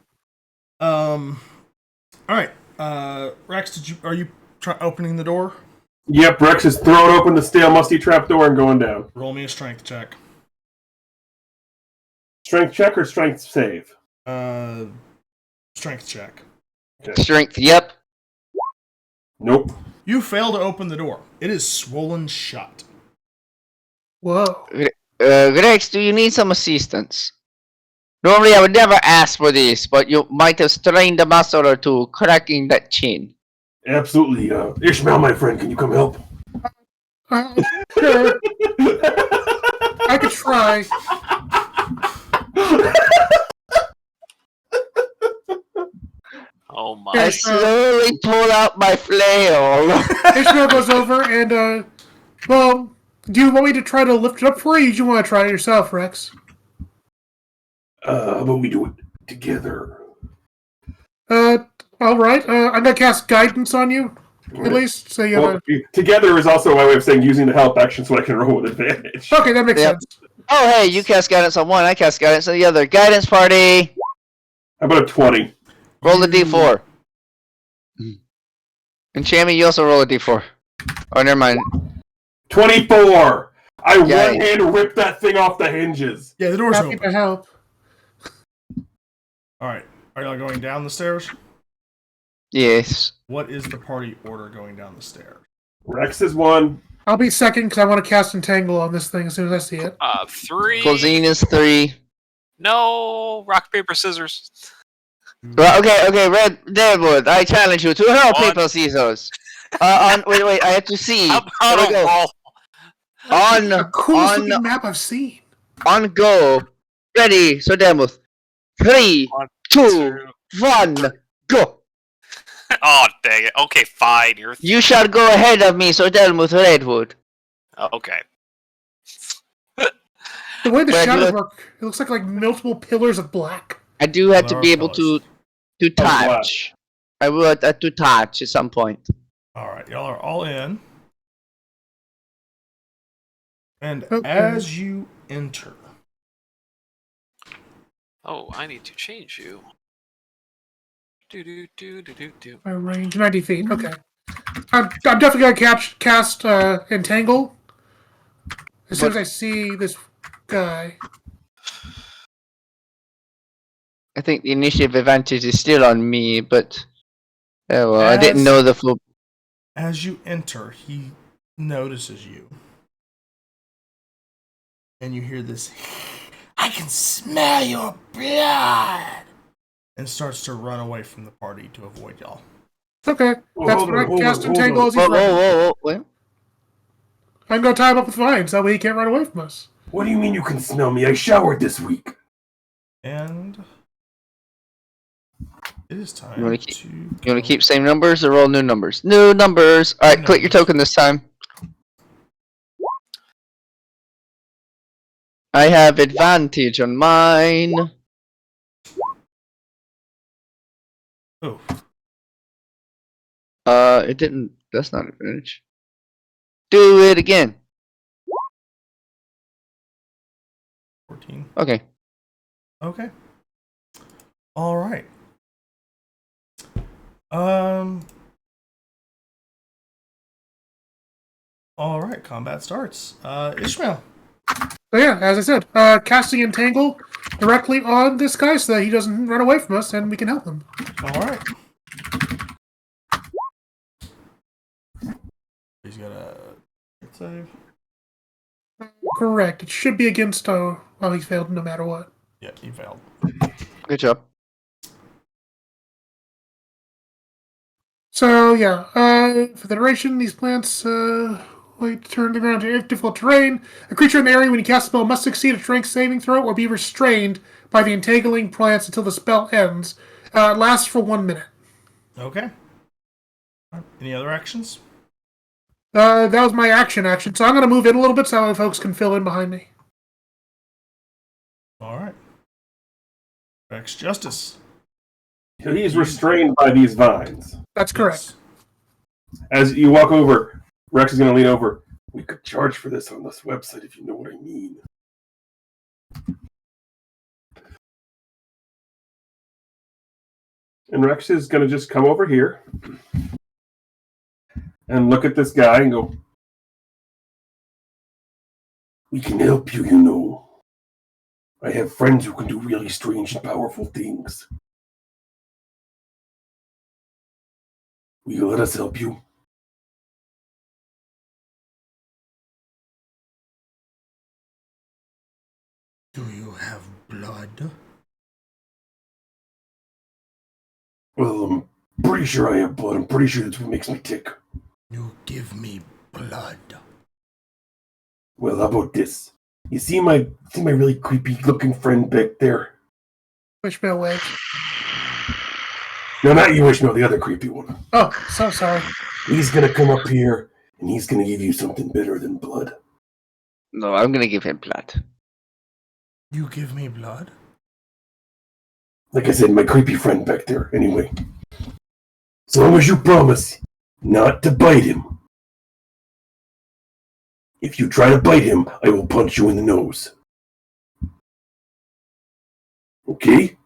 All right. Rex, are you opening the door? Yep, Rex is throwing open the stale, musty trap door and going down. Roll me a strength check. Strength check or strength save? Strength check. Okay. Strength, yep. Nope. You fail to open the door. It is swollen shut. Whoa. Rex, do you need some assistance? Normally I would never ask for this, but you might have strained a muscle or two cracking that chain. Absolutely. Ishmael, my friend, can you come help? Sure. I could try. Oh my. I slowly pull out my flail. Ishmael goes over and, well, do you want me to try to lift it up for you? Or do you want to try it yourself, Rex? How about we do it together? Alright. I'm gonna cast guidance on you, at least. So you have Together is also my way of saying using the help action so I can roll with advantage. Okay, that makes sense. Oh, hey, you cast guidance on one, I cast guidance on the other. Guidance party! How about a 20? Roll a d4. And Chammy, you also roll a d4. Oh, never mind. 24! I Yay. one-hand ripped that thing off the hinges. Yeah, the door's Happy open. to help. All right. Are y'all going down the stairs? Yes. What is the party order going down the stairs? Rex is 1. I'll be second because I want to cast Entangle on this thing as soon as I see it. 3. Closine is 3. No, rock, paper, scissors. Well, okay, Red Deadwood, I challenge you to rock, On. paper, scissors. Wait, I have to see. How Here we about a go. roll? The coolest on, looking map I've seen. on go. Ready, so Demuth. 3, 2, 1, go. Oh, dang it. Okay, fine. You shall go ahead of me, Sir Delmuth Redwood. Okay. The way the But I do shadows have- work, it looks like multiple pillars of black. I do have to Lower be able pillars. to touch. I will have to touch at some point. All right, y'all are all in. And Okay. as you enter, Oh, I need to change you. Do. My range 90 feet. Okay. I'm definitely gonna cast Entangle as soon as I see this guy. I think the initiative advantage is still on me, but I didn't know the full. as you enter, he notices you. And you hear this, I can smell your blood! And starts to run away from the party to avoid y'all. Okay. That's hold when I on, cast hold Entangle on. as he's running. Whoa. I'm gonna tie him up with vines, that way he can't run away from us. What do you mean you can smell me? I showered this week. And it is time You wanna to keep same numbers or roll new numbers? New numbers. All right, New click your numbers. token this time. I have advantage on mine. Oh, It didn't. That's not advantage. Do it again. 14. Okay. Okay. All right. All right, combat starts. Ishmael. So yeah, as I said, casting Entangle directly on this guy so that he doesn't run away from us and we can help him. All right. He's got a hit save. Correct. It should be against, well, he's failed no matter what. Yeah, he failed. Good job. So yeah, for the duration, these plants wait to turn the ground to difficult terrain. A creature in the area when you cast a spell must succeed a strength saving throw or be restrained by the entangling plants until the spell ends. It lasts for 1 minute. Okay. All right. Any other actions? That was my action. So I'm going to move in a little bit so other folks can fill in behind me. All right. Rex Justice. So he's restrained by these vines. That's correct. Yes. As you walk over, Rex is going to lean over. We could charge for this on this website if you know what I mean. And Rex is going to just come over here and look at this guy and go, we can help you, you know. I have friends who can do really strange and powerful things. Will you let us help you? Do you have blood? Well, I'm pretty sure I have blood. I'm pretty sure that's what makes me tick. You give me blood. Well, how about this? You see my really creepy looking friend back there? Wishbone wave. No, not you, Ishmael, the other creepy one. Oh, so sorry. He's gonna come up here and he's gonna give you something better than blood. No, I'm gonna give him blood. You give me blood? Like I said, my creepy friend back there. Anyway, as long as you promise not to bite him. If you try to bite him, I will punch you in the nose. Okay?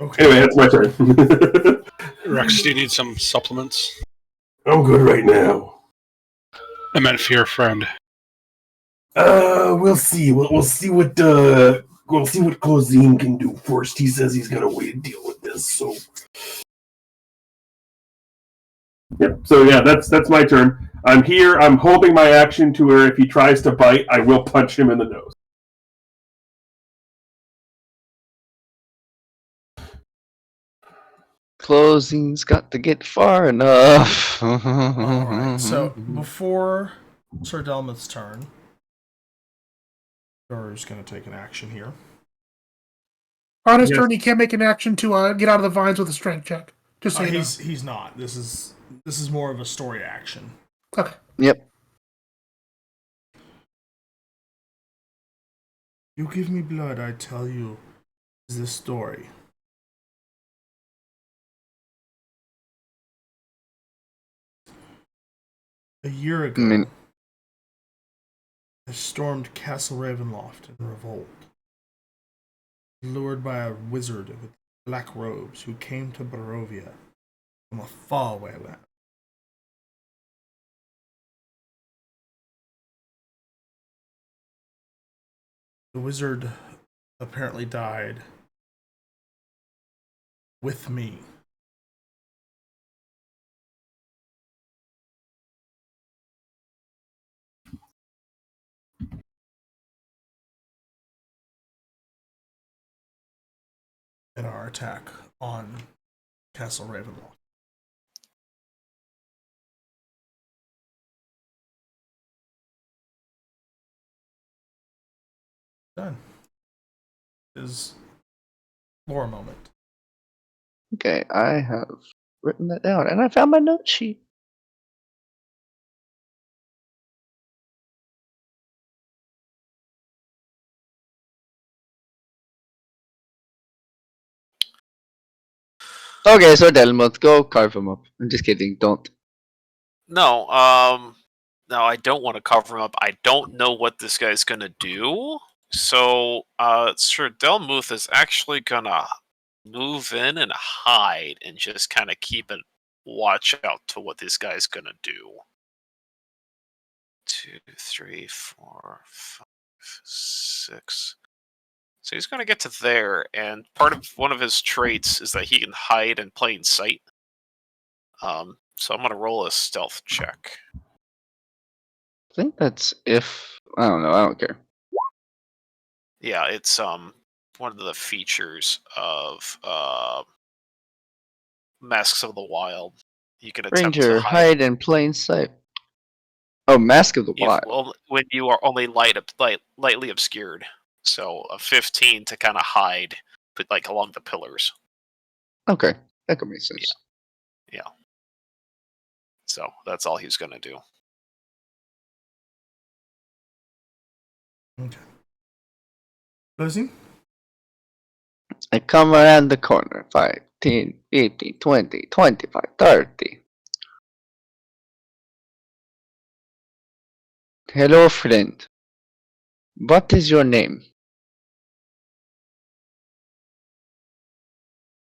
Okay. Anyway, that's my turn. Rex, do you need some supplements? I'm good right now. I meant for your friend. We'll see. We'll see what Closine can do first. He says he's got a way to deal with this, so. Yep. So yeah, that's my turn. I'm here. I'm holding my action to where if he tries to bite, I will punch him in the nose. Closing's got to get far enough. Alright, so before Sir Delmuth's turn, Doru's going to take an action here. On his Yes. turn, he can't make an action to get out of the vines with a strength check. Just so you know. He's not. This is more of a story action. Okay. Yep. You give me blood, I tell you the story. A year ago, I stormed Castle Ravenloft in revolt, lured by a wizard with black robes who came to Barovia from a faraway land. The wizard apparently died with me. In our attack on Castle Ravenloft. Done. Is lore moment. Okay, I have written that down, and I found my note sheet. Okay, so Delmoth, go carve him up. I'm just kidding. Don't. No, no, I don't want to cover him up. I don't know what this guy's gonna do. So, Sir Delmuth is actually gonna move in and hide and just kind of keep a watch out to what this guy's gonna do. 2, 3, 4, 5, 6. So he's gonna get to there, and part of one of his traits is that he can hide in plain sight. So I'm gonna roll a stealth check. I think that's if. I don't know. I don't care. Yeah, it's one of the features of Masks of the Wild. You can attempt Ranger, to hide hide in plain sight. Oh, Mask of the Wild. when you are only lightly obscured. So a 15 to kind of hide, but like along the pillars. Okay, that could make sense. Yeah. So that's all he's gonna do. Okay. Closing? I come around the corner. 5, 10, 18, 20, 25, 30. Hello, friend. What is your name?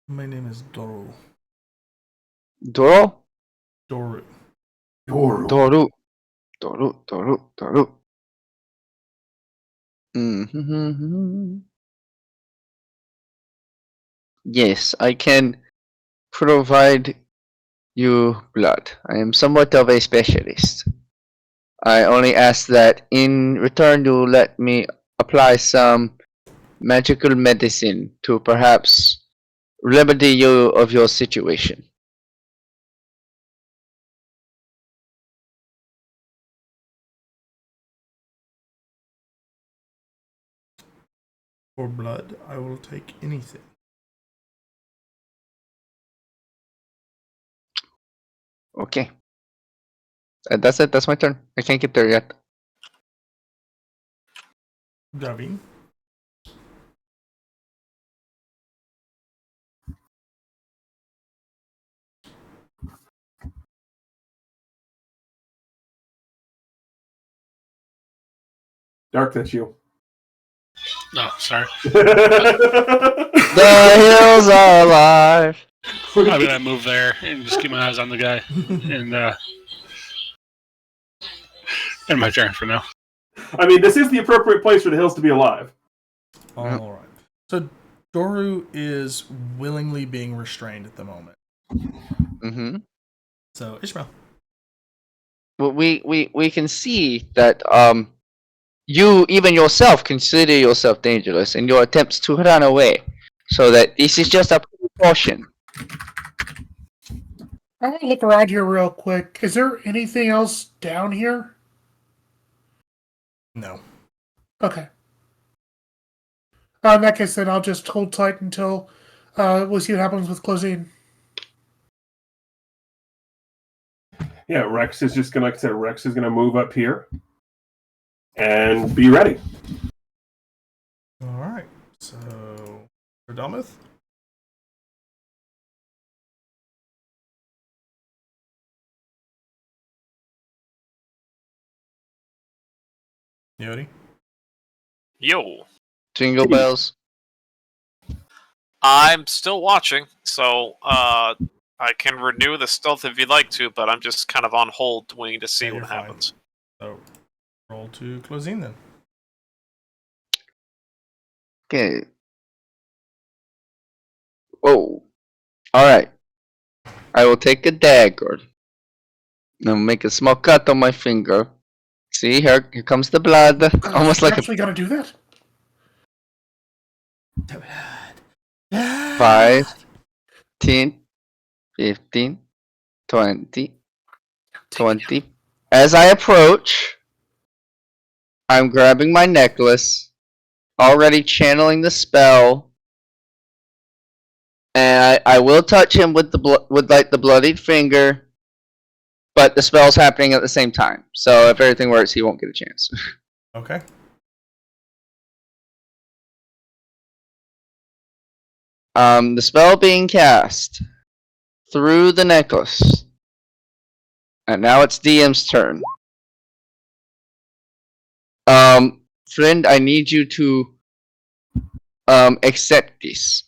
My name is Doru. Doro? Doru. Doru. Doru. Doru, Doru, Doru. Mm-hmm. Yes, I can provide you blood. I am somewhat of a specialist. I only ask that in return you let me apply some magical medicine to perhaps remedy you of your situation. For blood, I will take anything. Okay. That's it. That's my turn. I can't get there yet. Davin. Dark, that's you. No, sorry. The hills are alive. I'm gonna move there and just keep my eyes on the guy, and my turn for now. I mean, this is the appropriate place for the hills to be alive. All right. So Doru is willingly being restrained at the moment. Mm-hmm. So Ishmael. Well, we can see that you even yourself consider yourself dangerous in your attempts to run away. So that this is just a precaution. I want to look around here real quick. Is there anything else down here? No. Okay. In that case, then I'll just hold tight until we'll see what happens with Closine. Yeah, Rex is just gonna, like I said, Rex is gonna move up here and be ready. All right. So, Radomuth? Yodi? Yo, Jingle bells. I'm still watching, so I can renew the stealth if you'd like to, but I'm just kind of on hold, waiting to see Yeah, what you're fine. happens. So, roll to Closine then. Okay. Whoa. Alright. I will take a dagger. And make a small cut on my finger. See, here comes the blood. Almost You're like actually gonna do that? 5, 10, 15, 20, 20. As I approach, I'm grabbing my necklace, already channeling the spell, and I will touch him with the bloodied finger, but the spell's happening at the same time. So if everything works, he won't get a chance. Okay. The spell being cast through the necklace, and now it's DM's turn. Friend, I need you to accept this.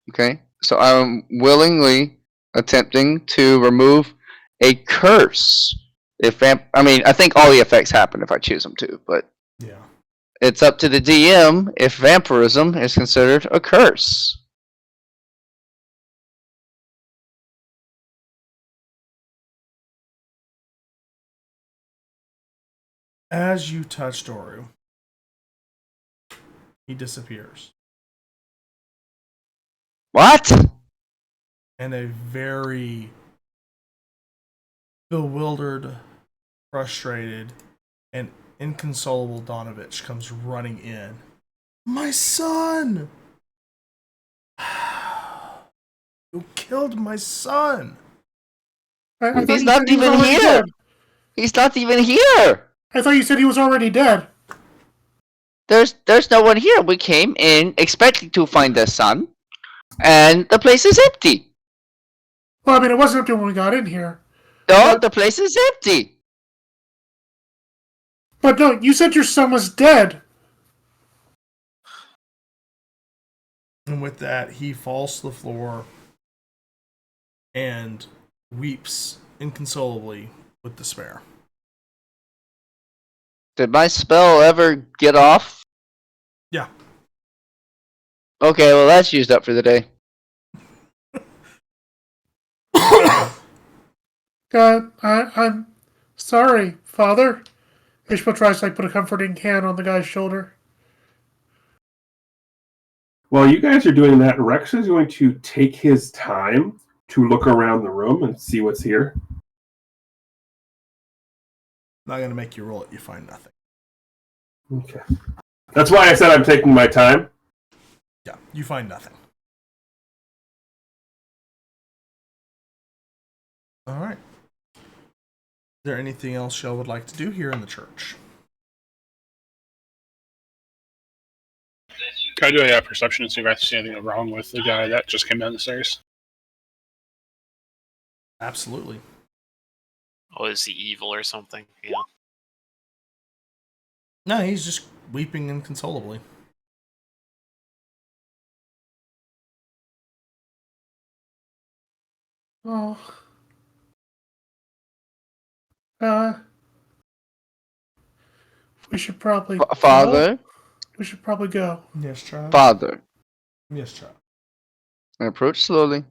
Okay, so I'm willingly attempting to remove a curse. I think all the effects happen if I choose them to, but Yeah. it's up to the DM if vampirism is considered a curse. As you touch Doru, he disappears. What? And a very bewildered, frustrated, and inconsolable Donovich comes running in. My son! You killed my son! I thought He's you not said he was even already here. dead. He's not even here. I thought you said he was already dead. There's no one here. We came in expecting to find the son, and the place is empty. Well, I mean, it wasn't empty when we got in here. No, the place is empty. But no, you said your son was dead. And with that, he falls to the floor and weeps inconsolably with despair. Did my spell ever get off? Yeah. Okay, well that's used up for the day. I'm sorry, Father. Ishmael tries to put a comforting hand on the guy's shoulder. While you guys are doing that, Rex is going to take his time to look around the room and see what's here. Not gonna make you roll it, you find nothing. Okay. That's why I said I'm taking my time. Yeah, you find nothing. Alright. Is there anything else y'all would like to do here in the church? Can I do a perception and see if I see anything wrong with the guy that just came down the stairs? Absolutely. Oh, is he evil or something? Yeah. No, he's just weeping inconsolably. Oh. We should probably Father? We should probably go. Yes, child. Father. Yes, child. I approach slowly.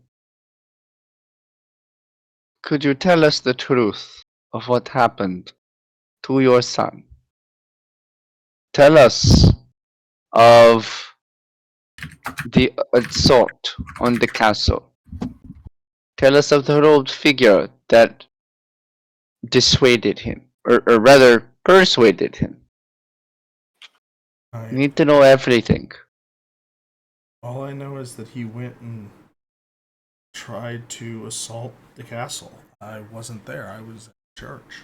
Could you tell us the truth of what happened to your son? Tell us of the assault on the castle. Tell us of the robed figure that dissuaded him, or rather persuaded him. You need to know everything. All I know is that he went and tried to assault the castle. I wasn't there. I was at church.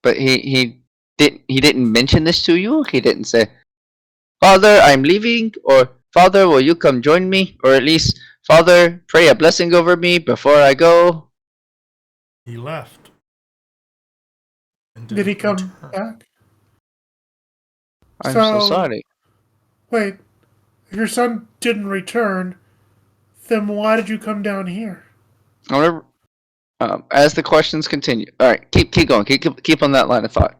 But he didn't mention this to you? He didn't say, Father, I'm leaving, or Father, will you come join me? Or at least, Father, pray a blessing over me before I go. He left. And Did he didn't come return. back? I'm so sorry. Wait, if your son didn't return, then why did you come down here? As the questions continue. Alright, keep going. Keep on that line of thought.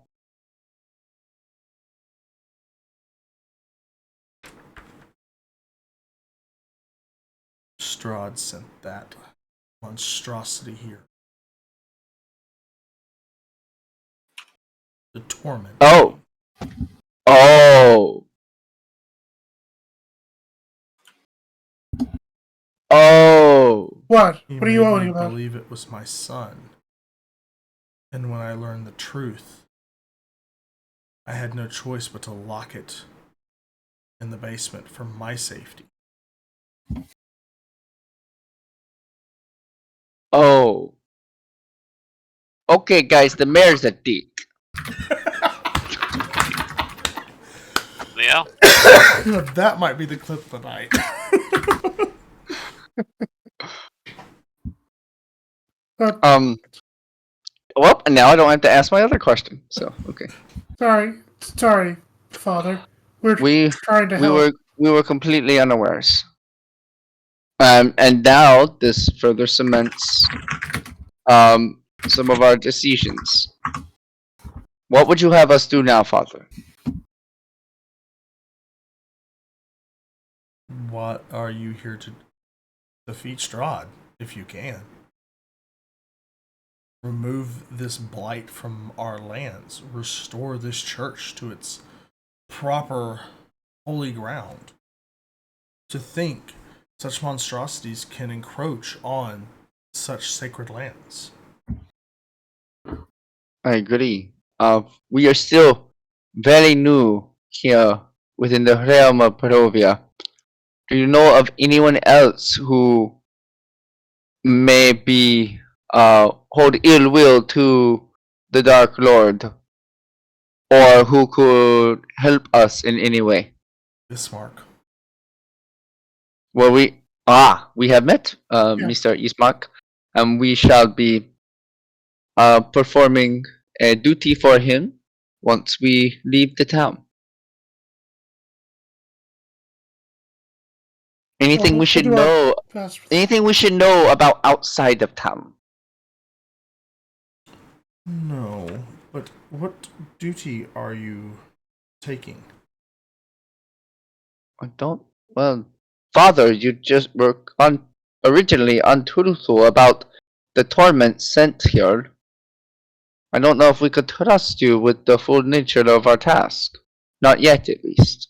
Strahd sent that monstrosity here. The torment. Oh. Oh. Oh. What? He What are you made owing me about? believe it was my son. And when I learned the truth, I had no choice but to lock it in the basement for my safety. Oh. Okay, guys, the mayor's a dick. Yeah. That might be the clip of the night. Well, now I don't have to ask my other question. So, okay. Sorry, Father. We trying to help. we were completely unawares. And now this further cements some of our decisions. What would you have us do now, Father? What are you here to defeat Strahd, if you can? Remove this blight from our lands. Restore this church to its proper holy ground. To think such monstrosities can encroach on such sacred lands. I agree. We are still very new here within the realm of Perovia. Do you know of anyone else who may be hold ill will to the Dark Lord, or who could help us in any way? Bismarck. Well, we have met, Mr. Ismark, and we shall be performing a duty for him once we leave the town. Anything we should know? Anything we should know about outside of town? No, but what duty are you taking? I don't. Well, Father, you just were originally untruthful about the torment sent here. I don't know if we could trust you with the full nature of our task. Not yet, at least.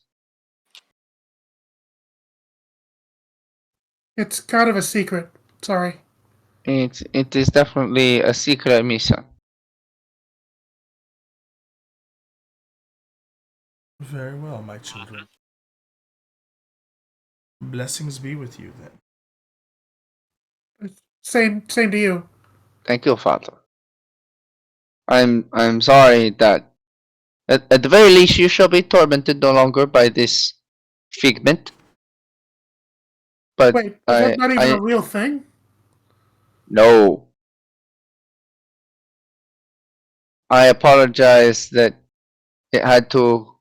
It's kind of a secret. Sorry. It is definitely a secret mission. Very well, my children. Blessings be with you then. Same to you. Thank you, Father. I'm sorry that at the very least you shall be tormented no longer by this figment. But Wait, is that not even a real thing? No. I apologize that it had to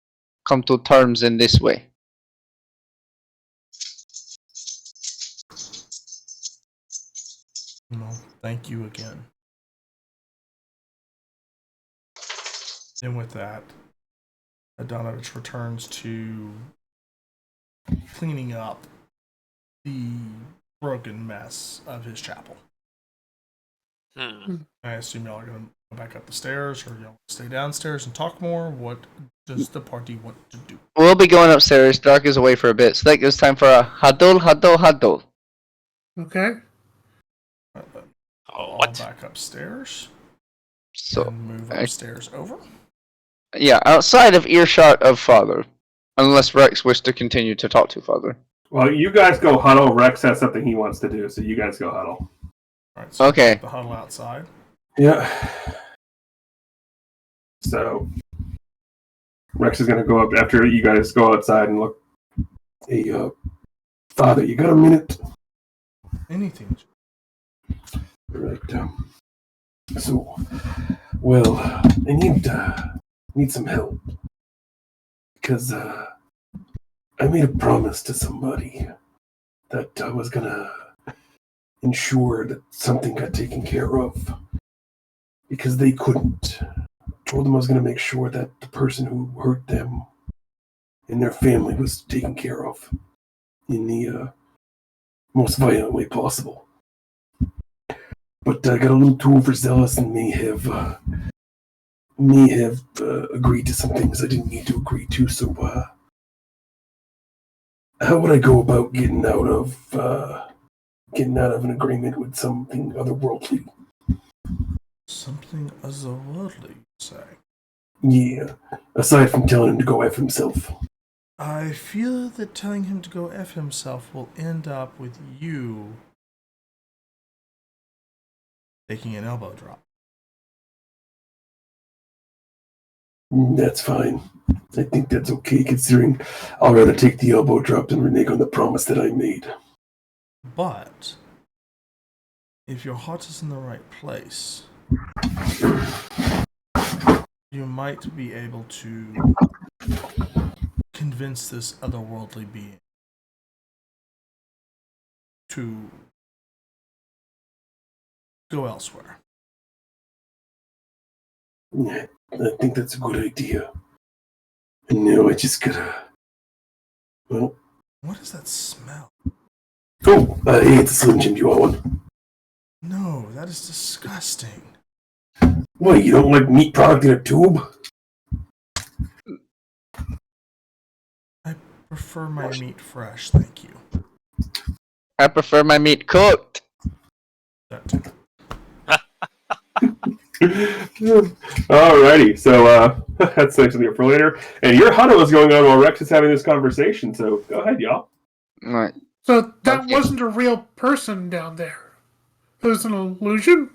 come to terms in this way. No, thank you again. And with that, Adonovich returns to cleaning up the broken mess of his chapel. I assume y'all are going to go back up the stairs, or y'all stay downstairs and talk more. What does the party want to do? We'll be going upstairs. Dark is away for a bit, so that gives time for a huddle. Okay. All what? back upstairs. So And move upstairs over. Yeah, outside of earshot of Father. Unless Rex wishes to continue to talk to Father. Well, you guys go huddle. Rex has something he wants to do, so you guys go huddle. Alright, so Okay. the huddle outside. Yeah. So Rex is going to go up after you guys go outside and look. Hey, Father, you got a minute? Anything. Right. So, well, I need some help because I made a promise to somebody that I was gonna ensure that something got taken care of because they couldn't. I told them I was gonna make sure that the person who hurt them and their family was taken care of in the most violent way possible. But I got a little too overzealous and may have agreed to some things I didn't need to agree to. So, how would I go about getting out of an agreement with something otherworldly? Something otherworldly, you say? Yeah, aside from telling him to go F himself. I feel that telling him to go F himself will end up with you taking an elbow drop. That's fine. I think that's okay, considering I'll rather take the elbow drop than renege on the promise that I made. But if your heart is in the right place, you might be able to convince this otherworldly being to go elsewhere. Yeah, I think that's a good idea. And now I just gotta... Well... What is that smell? Oh, hey, it's a Slim Jim. Do you want one? No, that is disgusting. What, you don't like meat product in a tube? I prefer my meat fresh, thank you. I prefer my meat cooked. That too. Alrighty, so that's actually for later. And your huddle is going on while Rex is having this conversation, so go ahead, y'all. Right. So that Okay. wasn't a real person down there. It was an illusion?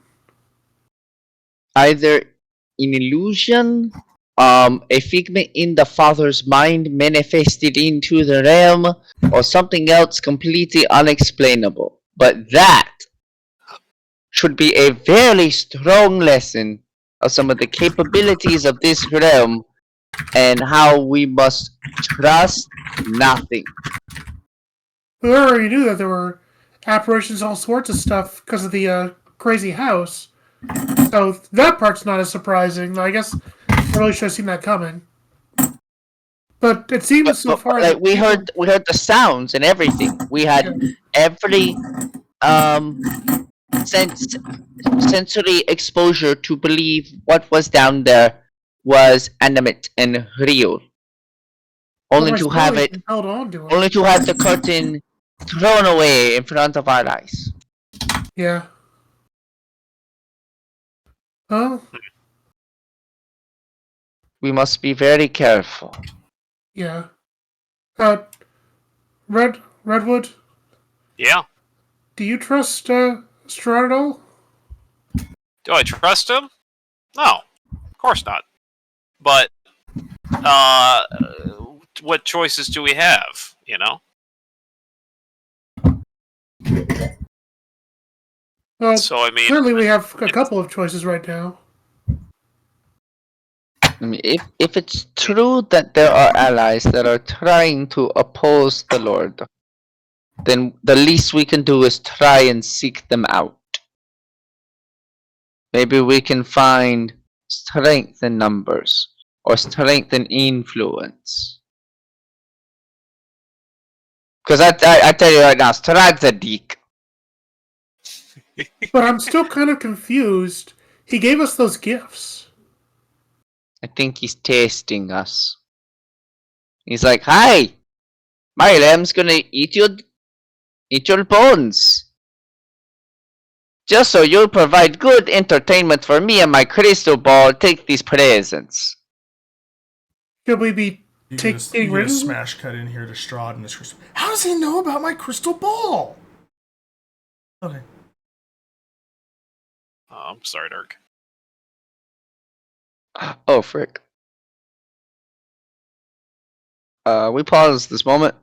Either an illusion, a figment in the Father's mind manifested into the realm, or something else completely unexplainable. But that should be a very strong lesson of some of the capabilities of this realm and how we must trust nothing. We already knew that there were apparitions, all sorts of stuff because of the crazy house. So that part's not as surprising. I guess I really should have seen that coming. But it seems so far like that we heard the sounds and everything. We had every sensory exposure to believe what was down there was animate and real. Only to have it, held on to it. only to have the curtain thrown away in front of our eyes. Yeah. Oh, We must be very careful. yeah. Redwood, Yeah. do you trust Strahd at all? Do I trust him? No, of course not. But what choices do we have? You know. Well, So I mean, clearly we have a couple of choices right now. I mean, if it's true that there are allies that are trying to oppose the Lord, then the least we can do is try and seek them out. Maybe we can find strength in numbers or strength in influence. Because I tell you right now, Strahd's a dick. But I'm still kind of confused. He gave us those gifts. I think he's tasting us. He's like, "Hi, my lamb's gonna eat your bones. Just so you'll provide good entertainment for me and my crystal ball, take these presents." Could we be You taking rid get a of him? smash cut in here to Strahd and his crystal. How does he know about my crystal ball? Okay. Oh, I'm sorry, Dirk. Oh, frick. We pause this moment.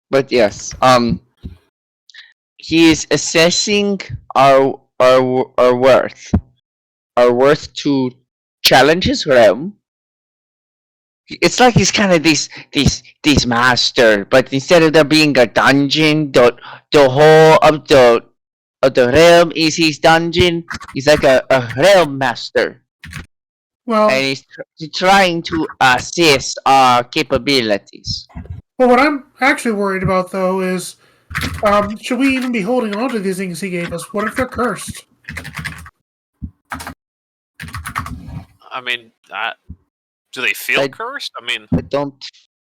But yes, he is assessing our worth. Our worth to challenge his realm. It's like he's kind of this master, but instead of there being a dungeon, the whole of the realm is his dungeon. He's like a realm master, Well, and he's trying to assess our capabilities. well, what I'm actually worried about though is, should we even be holding on to these things he gave us? What if they're cursed? I mean, do they feel I- cursed? I mean, I don't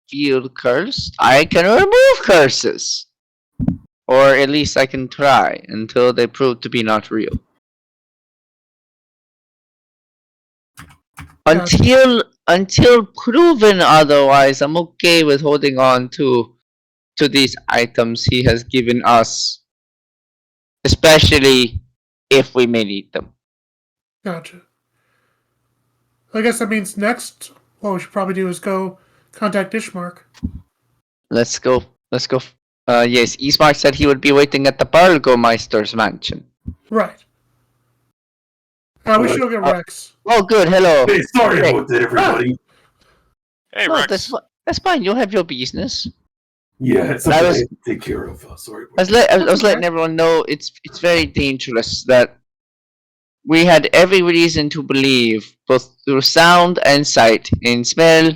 feel cursed. I can remove curses, or at least I can try until they prove to be not real. Until proven otherwise, I'm okay with holding on to these items he has given us, especially if we may need them. Gotcha. I guess that means next, what we should probably do is go contact Ishmark. Let's go. Yes, Ismark said he would be waiting at the Burgomeister's mansion. Right. We should go get Rex. Oh, good. Hello. Hey, sorry Hey. about that, everybody. hey, No, Rex. that's fine. You'll have your business. Yeah, it's something I had to take care of. Sorry about that. I was letting everyone know it's very dangerous that we had every reason to believe, both through sound and sight and smell,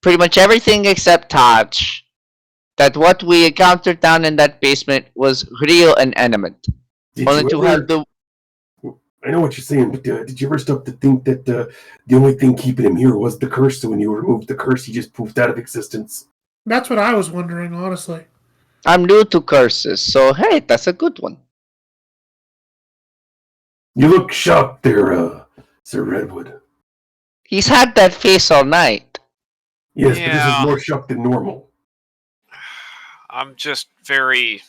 pretty much everything except touch, that what we encountered down in that basement was real and animate. Did Only you to ever- have the I know what you're saying, but did you ever stop to think that the only thing keeping him here was the curse? So when you removed the curse, he just poofed out of existence. That's what I was wondering, honestly. I'm new to curses, so hey, that's a good one. You look shocked there, Sir Redwood. He's had that face all night. Yes, but this Yeah. is more shocked than normal. I'm just very.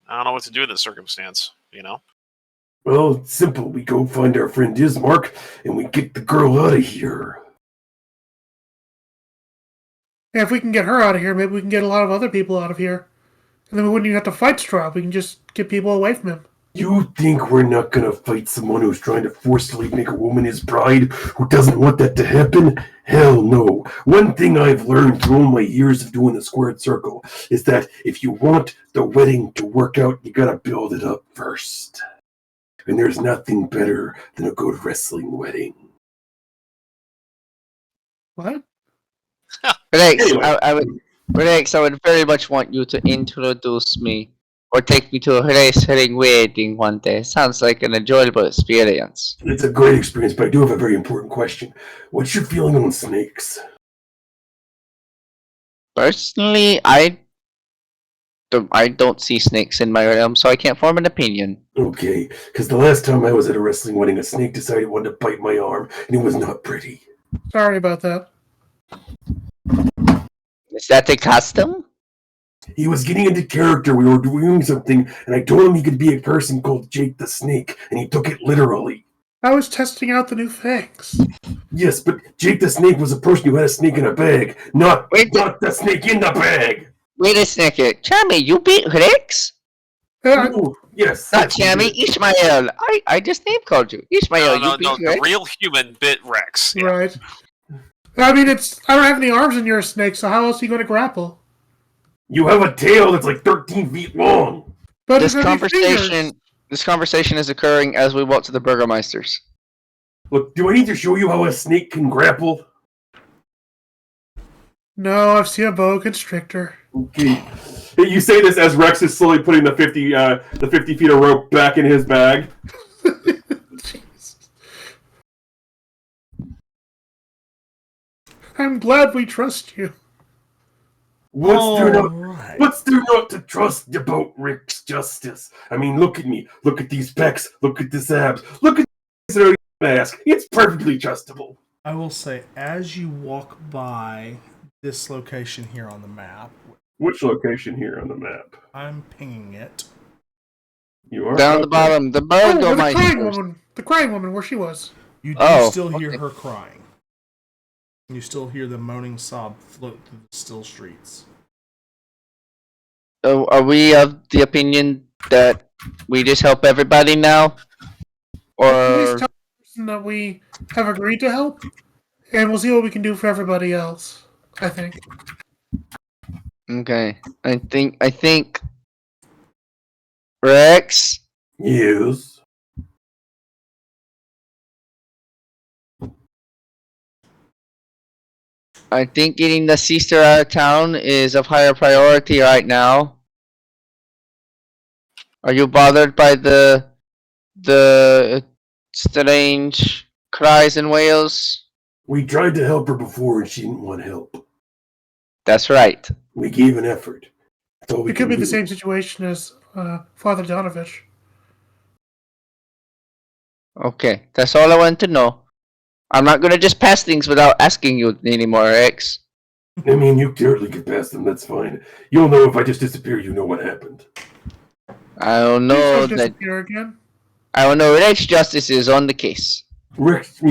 I don't know what to do in this circumstance, you know? Well, it's simple. We go find our friend Ismark, and we get the girl out of here. Yeah, if we can get her out of here, maybe we can get a lot of other people out of here. And then we wouldn't even have to fight Strahd. We can just get people away from him. You think we're not gonna fight someone who's trying to forcefully make a woman his bride, who doesn't want that to happen? Hell no. One thing I've learned through all my years of doing the squared circle is that if you want the wedding to work out, you gotta build it up first. And there's nothing better than a good wrestling wedding. What? Rex, Anyway. I would very much want you to introduce me or take me to a wrestling wedding one day. Sounds like an enjoyable experience. It's a great experience, but I do have a very important question. What's your feeling on snakes? Personally, I don't see snakes in my realm, so I can't form an opinion. Okay, because the last time I was at a wrestling wedding, a snake decided it wanted to bite my arm, and it was not pretty. Sorry about that. Is that a custom? He was getting into character. We were doing something, and I told him he could be a person called Jake the Snake, and he took it literally. I was testing out the new fangs. Yes, but Jake the Snake was a person who had a snake in a bag, not the snake in the bag. Wait a second. Chammy, you beat Rex? Oh, yes. Not Chammy, Ishmael. I just name called you. Ishmael, No, you beat the Rex? real human bit Rex. Yeah. Right. I mean, I don't have any arms and you're a snake, so how else are you going to grapple? You have a tail that's like 13 feet long. But This there's gonna be fingers. conversation is occurring as we walk to the Burgermeisters. Look, do I need to show you how a snake can grapple? No, I've seen a boa constrictor. Okay. You say this as Rex is slowly putting the 50 feet of rope back in his bag. Jeez. I'm glad we trust you. What's Alright. there not to trust about Rick's justice? I mean, look at me. Look at these pecs. Look at this abs. Look at these that are mask. It's perfectly adjustable. I will say, as you walk by this location here on the map, Which location here on the map? I'm pinging it. You are Down the okay. bottom, the Oh, where the crying Burgomeisters. woman. The crying woman, where she was. You do Oh, still hear okay. her crying. You still hear the moaning sob float through the still streets. So are we of the opinion that we just help everybody now? Please Or tell the person that we have agreed to help, and we'll see what we can do for everybody else. I think. okay. I think Rex, Yes. I think getting the sister out of town is of higher priority right now. Are you bothered by the strange cries and wails? We tried to help her before and she didn't want help. That's right. We gave an effort. That's all we It could can be do. the same situation as Father Donovich. Okay, that's all I want to know. I'm not gonna just pass things without asking you anymore, Rex. I mean, you clearly get past them, that's fine. You'll know if I just disappear, you know what happened. I don't Please know don't that. disappear again. I don't know. Rex Justice is on the case. Rex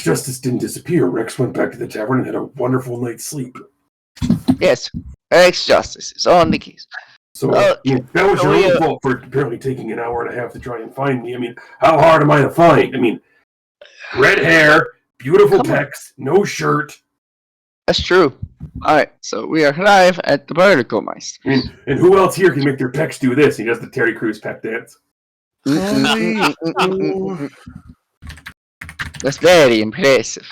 Justice didn't disappear. Rex went back to the tavern and had a wonderful night's sleep. Yes, Rex Justice is on the case. So, Oh, that was so your we, own fault for apparently taking an hour and a half to try and find me. I mean, how hard am I to find? I mean, red hair, beautiful Come on. pecs, no shirt. That's true. Alright, so we arrive at the Burgomeisters. I mean, and who else here can make their pecs do this? He does the Terry Crews peck dance. Only. That's very impressive.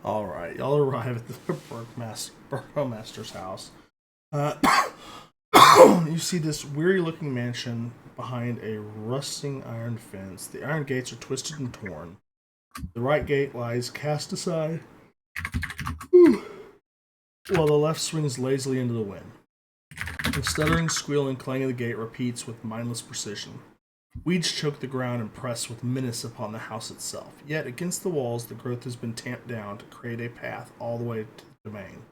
All right, y'all arrive at the Burgomaster's house. You see this weary-looking mansion behind a rusting iron fence. The iron gates are twisted and torn. The right gate lies cast aside, while the left swings lazily into the wind. The stuttering, squealing clang of the gate repeats with mindless precision. Weeds choke the ground and press with menace upon the house itself. Yet, against the walls, the growth has been tamped down to create a path all the way to the domain.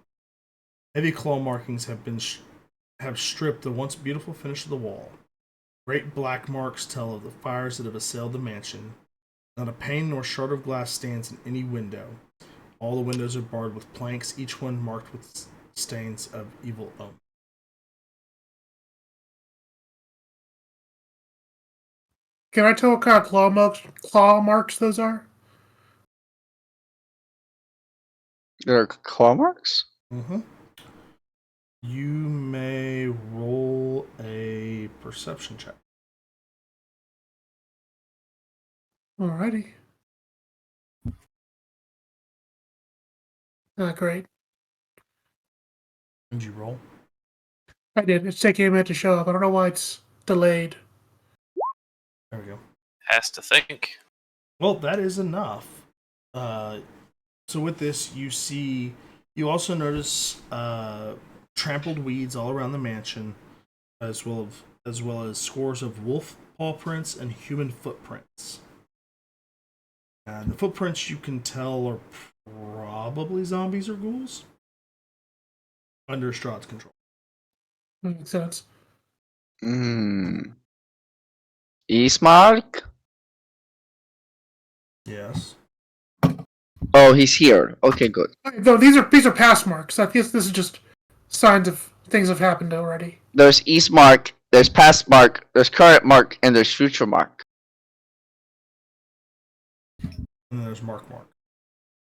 Heavy claw markings have stripped the once beautiful finish of the wall. Great black marks tell of the fires that have assailed the mansion. Not a pane nor shard of glass stands in any window. All the windows are barred with planks, each one marked with stains of evil omen. Can I tell what kind of claw marks those are? There are claw marks? Mm-hmm. You may roll a perception check. Alrighty. Not great. Did you roll? I did. It's taking a minute to show up. I don't know why it's delayed. There we go. Has to think. Well, that is enough. So with this, you also notice trampled weeds all around the mansion, as well as scores of wolf paw prints and human footprints. And the footprints you can tell are probably zombies or ghouls under Strahd's control. Makes sense. Ismark? Yes. Oh, he's here. Okay, good. Okay, no, these are past marks. I guess this is just signs of things have happened already. There's Ismark, there's past mark, there's current mark, and there's future mark. And then there's Mark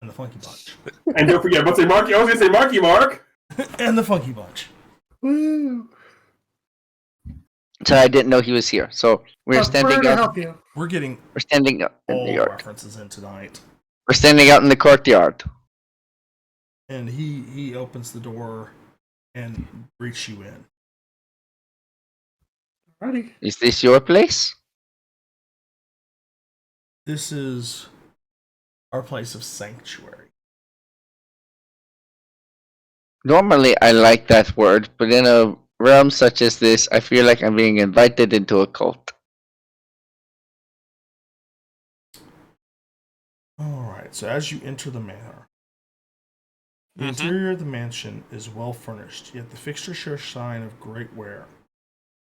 and the Funky Bunch. And don't forget, I was gonna say Marky Mark. And the Funky Bunch. Woo! So I didn't know he was here. So we're standing to out. help you. We're getting We're standing out in all the yard. references in tonight. We're standing out in the courtyard. And he opens the door and greets you in. Alrighty. Is this your place? This is our place of sanctuary. Normally, I like that word, but in a realm such as this, I feel like I'm being invited into a cult. Alright, so as you enter the manor, the Mhm. interior of the mansion is well furnished, yet the fixtures show sign of great wear.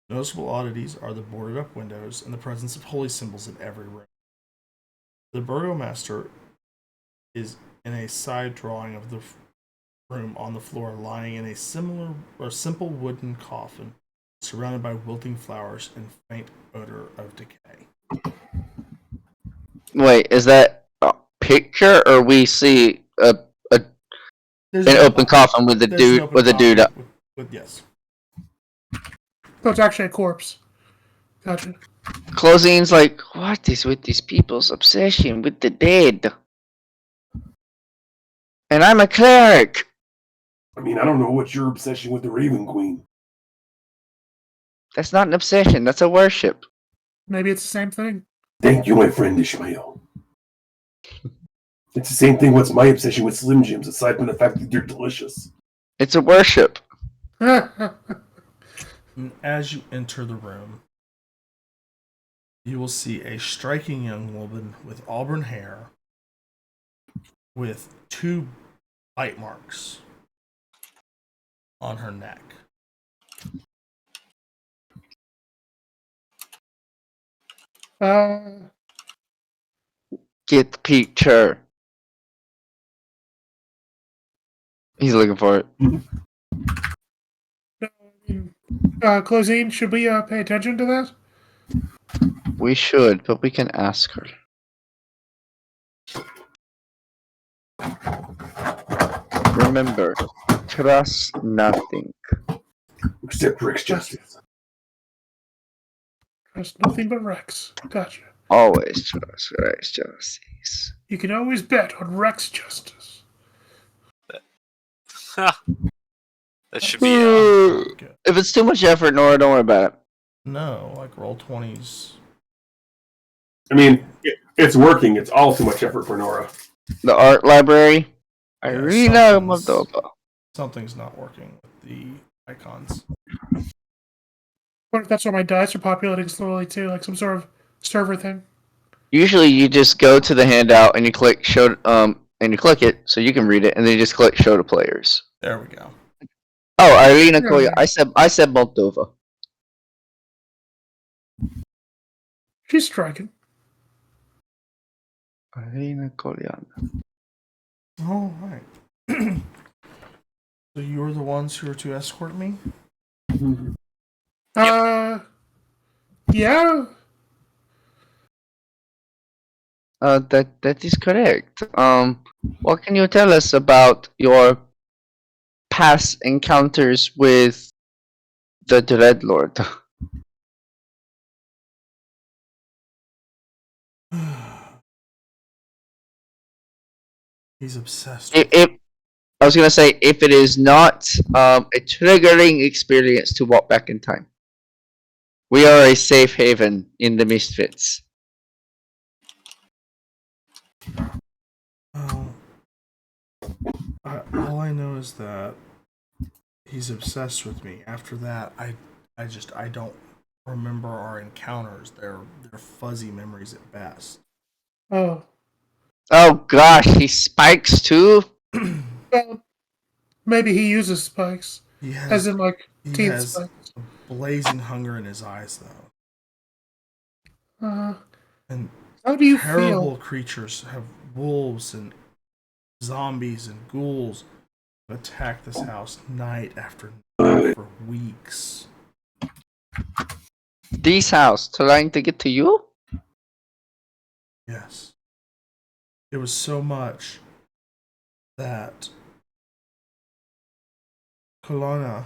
Noticeable oddities are the boarded up windows and the presence of holy symbols in every room. The burgomaster is in a side drawing of the room on the floor, lying in a similar or simple wooden coffin, surrounded by wilting flowers and faint odor of decay. Wait, is that a picture, or we see There's an dead open body. coffin with a There's an dude open with a dude? coffin with yes. So it's actually a corpse. Gotcha. Closine's like, what is with these people's obsession with the dead? And I'm a cleric. I mean, I don't know what's your obsession with the Raven Queen. That's not an obsession. That's a worship. Maybe it's the same thing. Thank you, my friend Ishmael. It's the same thing. What's my obsession with Slim Jims, aside from the fact that they're delicious? It's a worship. And as you enter the room, you will see a striking young woman with auburn hair with 2 bite marks on her neck. Get the picture. He's looking for it. Closine, should we pay attention to that? We should, but we can ask her. Remember, trust nothing. Except Rick's justice. Trust nothing but Rex. Gotcha. Always trust Rex justice. You can always bet on Rex justice. That should be. If it's too much effort, Nora, don't worry about it. No, like roll 20s. I mean, it's working. It's all too much effort for Nora. The art library. Yeah, Irina Moldova. Something's not working with the icons. What if that's why my dice are populating slowly too, like some sort of server thing? Usually, you just go to the handout and you click show, and you click it so you can read it, and then you just click show to players. There we go. Oh, Irina Yeah. Koya. I said Moldova. She's striking. Irina Kolyana. All right. So you're the ones who are to escort me? Yeah. That is correct. What can you tell us about your past encounters with the Dreadlord? He's obsessed. If I was gonna say, if it is not a triggering experience to walk back in time, we are a safe haven in the Misfits. Oh. All I know is that he's obsessed with me. After that, I don't remember our encounters. They're fuzzy memories at best. Oh. Oh gosh, he spikes too. Well, maybe he uses spikes. He has, As in, like, he teeth has spikes. a blazing hunger in his eyes, though. And How do you terrible feel? creatures have wolves and zombies and ghouls attack this house night after night for weeks. This house trying to get to you? Yes. It was so much that Colonna,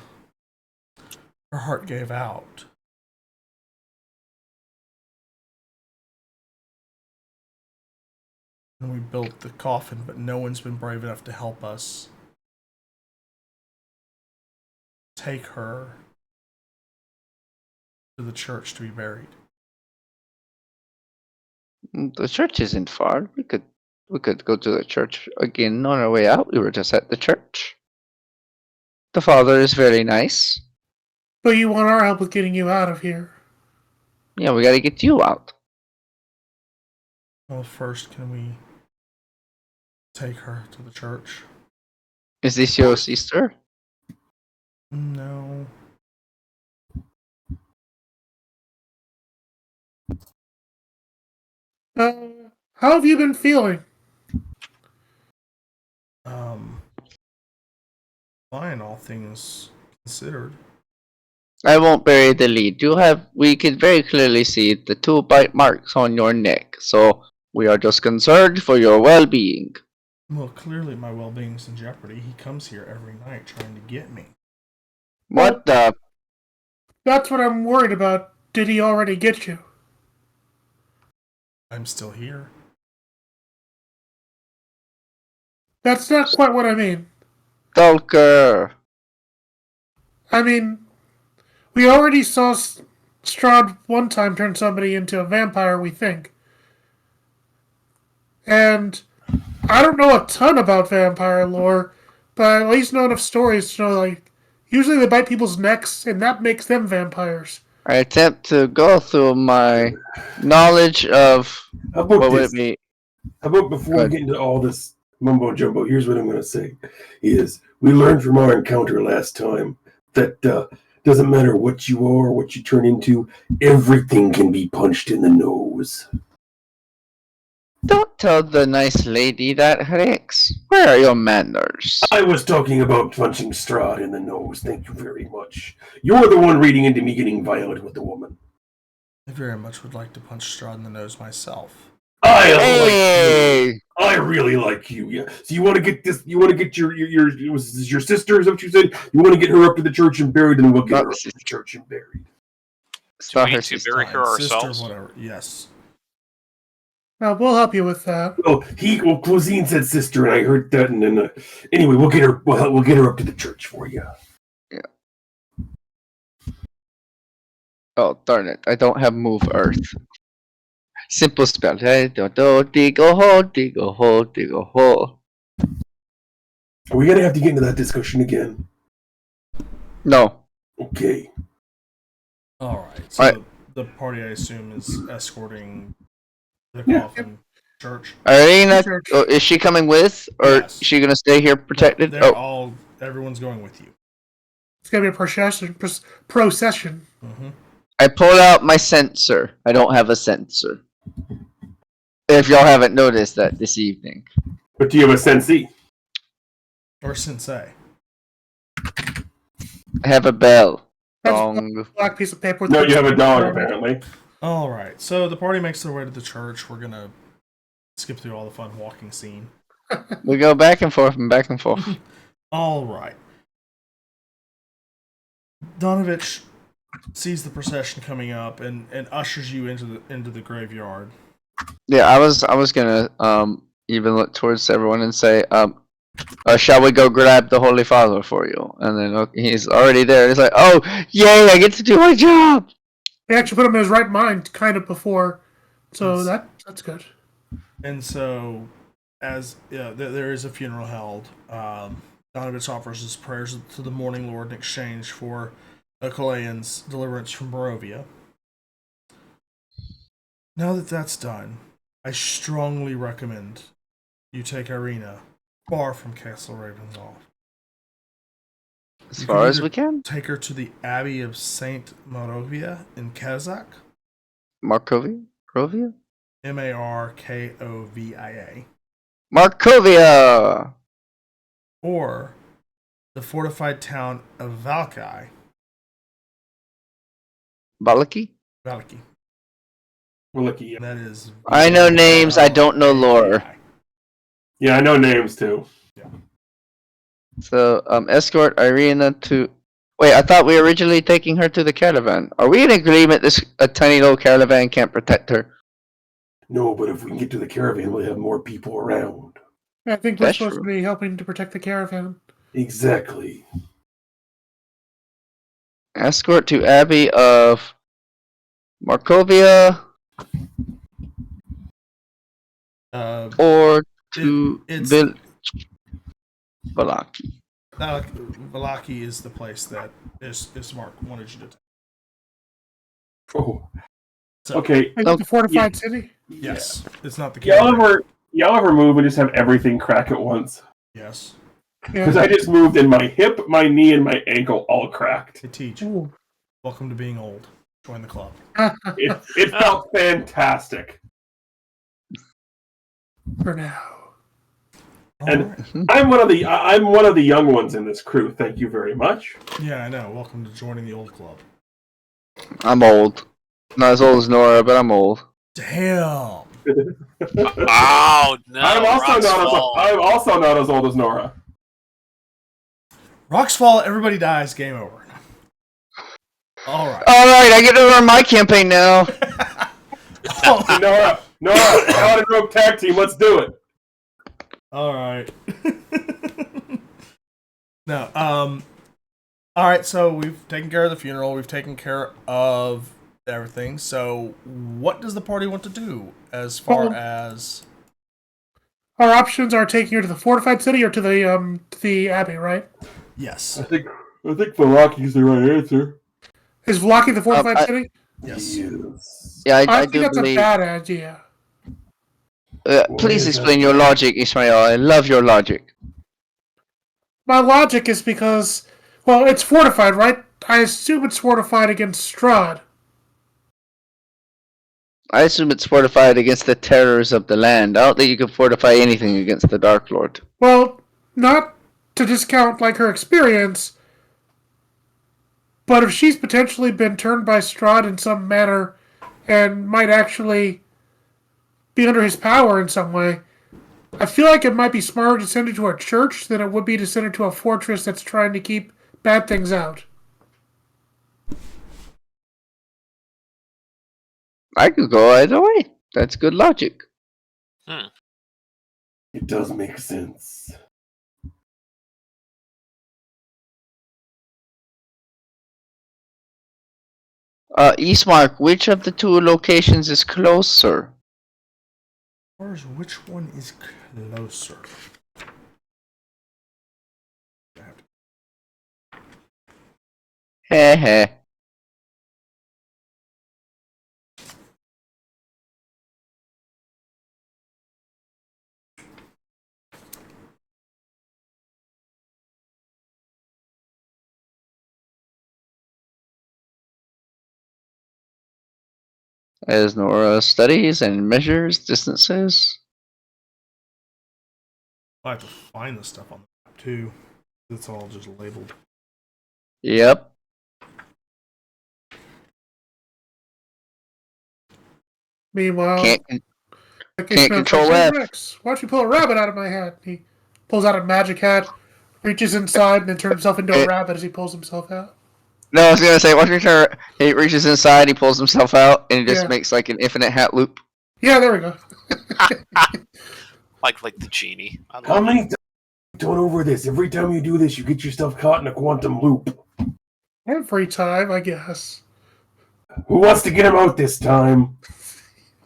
her heart gave out. And we built the coffin, but no one's been brave enough to help us take her to the church to be buried. The church isn't far. We could go to the church again on our way out. We were just at the church. The father is very nice. But you want our help with getting you out of here. Yeah, we gotta get you out. Well, first, can we take her to the church. Is this your sister? No. How have you been feeling? Fine, all things considered. I won't bury the lead. We can very clearly see the 2 bite marks on your neck, so we are just concerned for your well-being. Well, clearly my well-being's in jeopardy. He comes here every night trying to get me. What the? That's what I'm worried about. Did he already get you? I'm still here. That's not quite what I mean. Stalker. I mean, we already saw Strahd one time turn somebody into a vampire, we think. And I don't know a ton about vampire lore, but I at least know enough stories to know, like, usually they bite people's necks, and that makes them vampires. I attempt to go through my knowledge of How about what would this? it be? How about before we Good. get into all this mumbo jumbo, here's what I'm going to say: is we learned from our encounter last time that doesn't matter what you are, what you turn into, everything can be punched in the nose. Don't tell the nice lady that, Rex. Where are your manners? I was talking about punching Strahd in the nose. Thank you very much. You're the one reading into me getting violent with the woman. I very much would like to punch Strahd in the nose myself. I like you. Hey! I really like you. Yeah. So you want to get this? You want to get your was this your sister? Is that what you said? You want to get her up to the church and buried, and we'll get Not her the up to the church and buried. It's Do not we her need to sister. bury her Sister, ourselves? whatever. Yes. We'll help you with that. Cuisine said sister, and I heard that. And then anyway, we'll get her. We'll get her up to the church for you. Oh, darn it. I don't have move earth. Simple spell. Hey, dig a hole, dig a hole, dig a hole. Are we gonna have to get into that discussion again? No. Okay. All right. So Alright. the party, I assume, is escorting the Yeah. coffin church. Irina, Church. is she coming with? Or Yes. is she going to stay here protected? No, everyone's going with you. It's gonna be a procession. Procession. Mm-hmm. I pull out my sensor. I don't have a sensor. If y'all haven't noticed that this evening. But do you have a sensei? Or sensei. I have a bell. That's Dong. a black piece of paper. With No, you have a dog apparently. All right. So the party makes their way to the church. We're gonna skip through all the fun walking scene. We go back and forth and back and forth. All right. Donovich sees the procession coming up and ushers you into the graveyard. Yeah, I was gonna even look towards everyone and say, shall we go grab the Holy Father for you? And then he's already there. He's like, oh, yay, I get to do my job. They actually put him in his right mind kind of before. So that's good. And so, as there is a funeral held, Donovich offers his prayers to the Morning Lord in exchange for Akalayan's deliverance from Barovia. Now that that's done, I strongly recommend you take Irina far from Castle Ravenloft. As You far can as either we can. Take her to the Abbey of Saint Morovia in Kazakh, Markovia? Markovia, Markovia! or the fortified town of Valkai. Balaki? Valky. We're lucky. That is. I know names, I don't know lore. Yeah, I know names too. So, escort Irina to... Wait, I thought we were originally taking her to the caravan. Are we in agreement a tiny little caravan can't protect her? No, but if we can get to the caravan, we'll have more people around. I think we're That's supposed true. to be helping to protect the caravan. Exactly. Escort to Abbey of Markovia or to it's Balaki. Valaki is the place that Mark wanted you to take. Oh. So, Okay. Is it the fortified city? Yes, it's not the Yeah, caravan. y'all ever move and just have everything crack at once? Yes. Because I just moved and my hip, my knee, and my ankle all cracked. They teach. Ooh. Welcome to being old. Join the club. It felt fantastic. For now. And Alright. I'm one of the young ones in this crew. Thank you very much. Yeah, I know. Welcome to joining the old club. I'm old. Not as old as Nora, but I'm old. Damn. Oh no! I'm Roxfall. also not as old as Nora. Rocks fall, everybody dies, game over. Alright. Alright, I get to run my campaign now. Hey, Nora, Paladin and Rogue tag team. Let's do it. Alright. No, alright, so we've taken care of the funeral, we've taken care of everything, so what does the party want to do as far as... Our options are taking her to the fortified city or to the abbey, right? Yes. I think Valaki's the right answer. Is Vlaki the fortified city? Yes. Yes. Yeah, I I think do that's believe. a bad idea. Please explain your logic, Ishmael. I love your logic. My logic is because, well, it's fortified, right? I assume it's fortified against Strahd. I assume it's fortified against the terrors of the land. I don't think you can fortify anything against the Dark Lord. Well, not to discount like her experience, but if she's potentially been turned by Strahd in some manner and might actually be under his power in some way, I feel like it might be smarter to send her to a church than it would be to send her to a fortress that's trying to keep bad things out. I could go either way. That's good logic. It does make sense. Eastmark, which of the two locations is closer? As far as which one is closer? Heh heh. As Nora studies and measures distances. I have to find the stuff on the map too. It's all just labeled. Yep. Meanwhile, Can't Ishmael's control like, "Hey, F." Rex, why don't you pull a rabbit out of my hat?" He pulls out a magic hat, reaches inside, and then turns himself into a rabbit as he pulls himself out. No, I was gonna say, watch your turn. He reaches inside, he pulls himself out, and he just Yeah. makes like an infinite hat loop. Yeah, there we go. like the genie. I How love many it. times have you done over this? Every time you do this, you get yourself caught in a quantum loop. Every time, I guess. Who wants to get him out this time?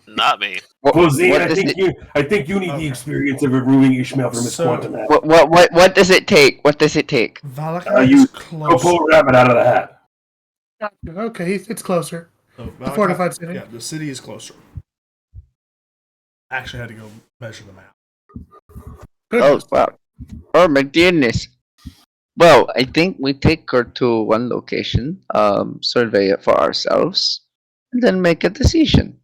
Not me. Posey, What I does think you need the Okay. experience of removing Ishmael from his So- quantum hat. What does it take? What does it take? Valakar You is Go close. pull a rabbit out of the hat. Okay, it's closer. So The fortified city. Yeah, the city is closer. Actually, had to go measure the map. Oh, wow. Oh, my goodness. Well, I think we take her to one location, survey it for ourselves, and then make a decision.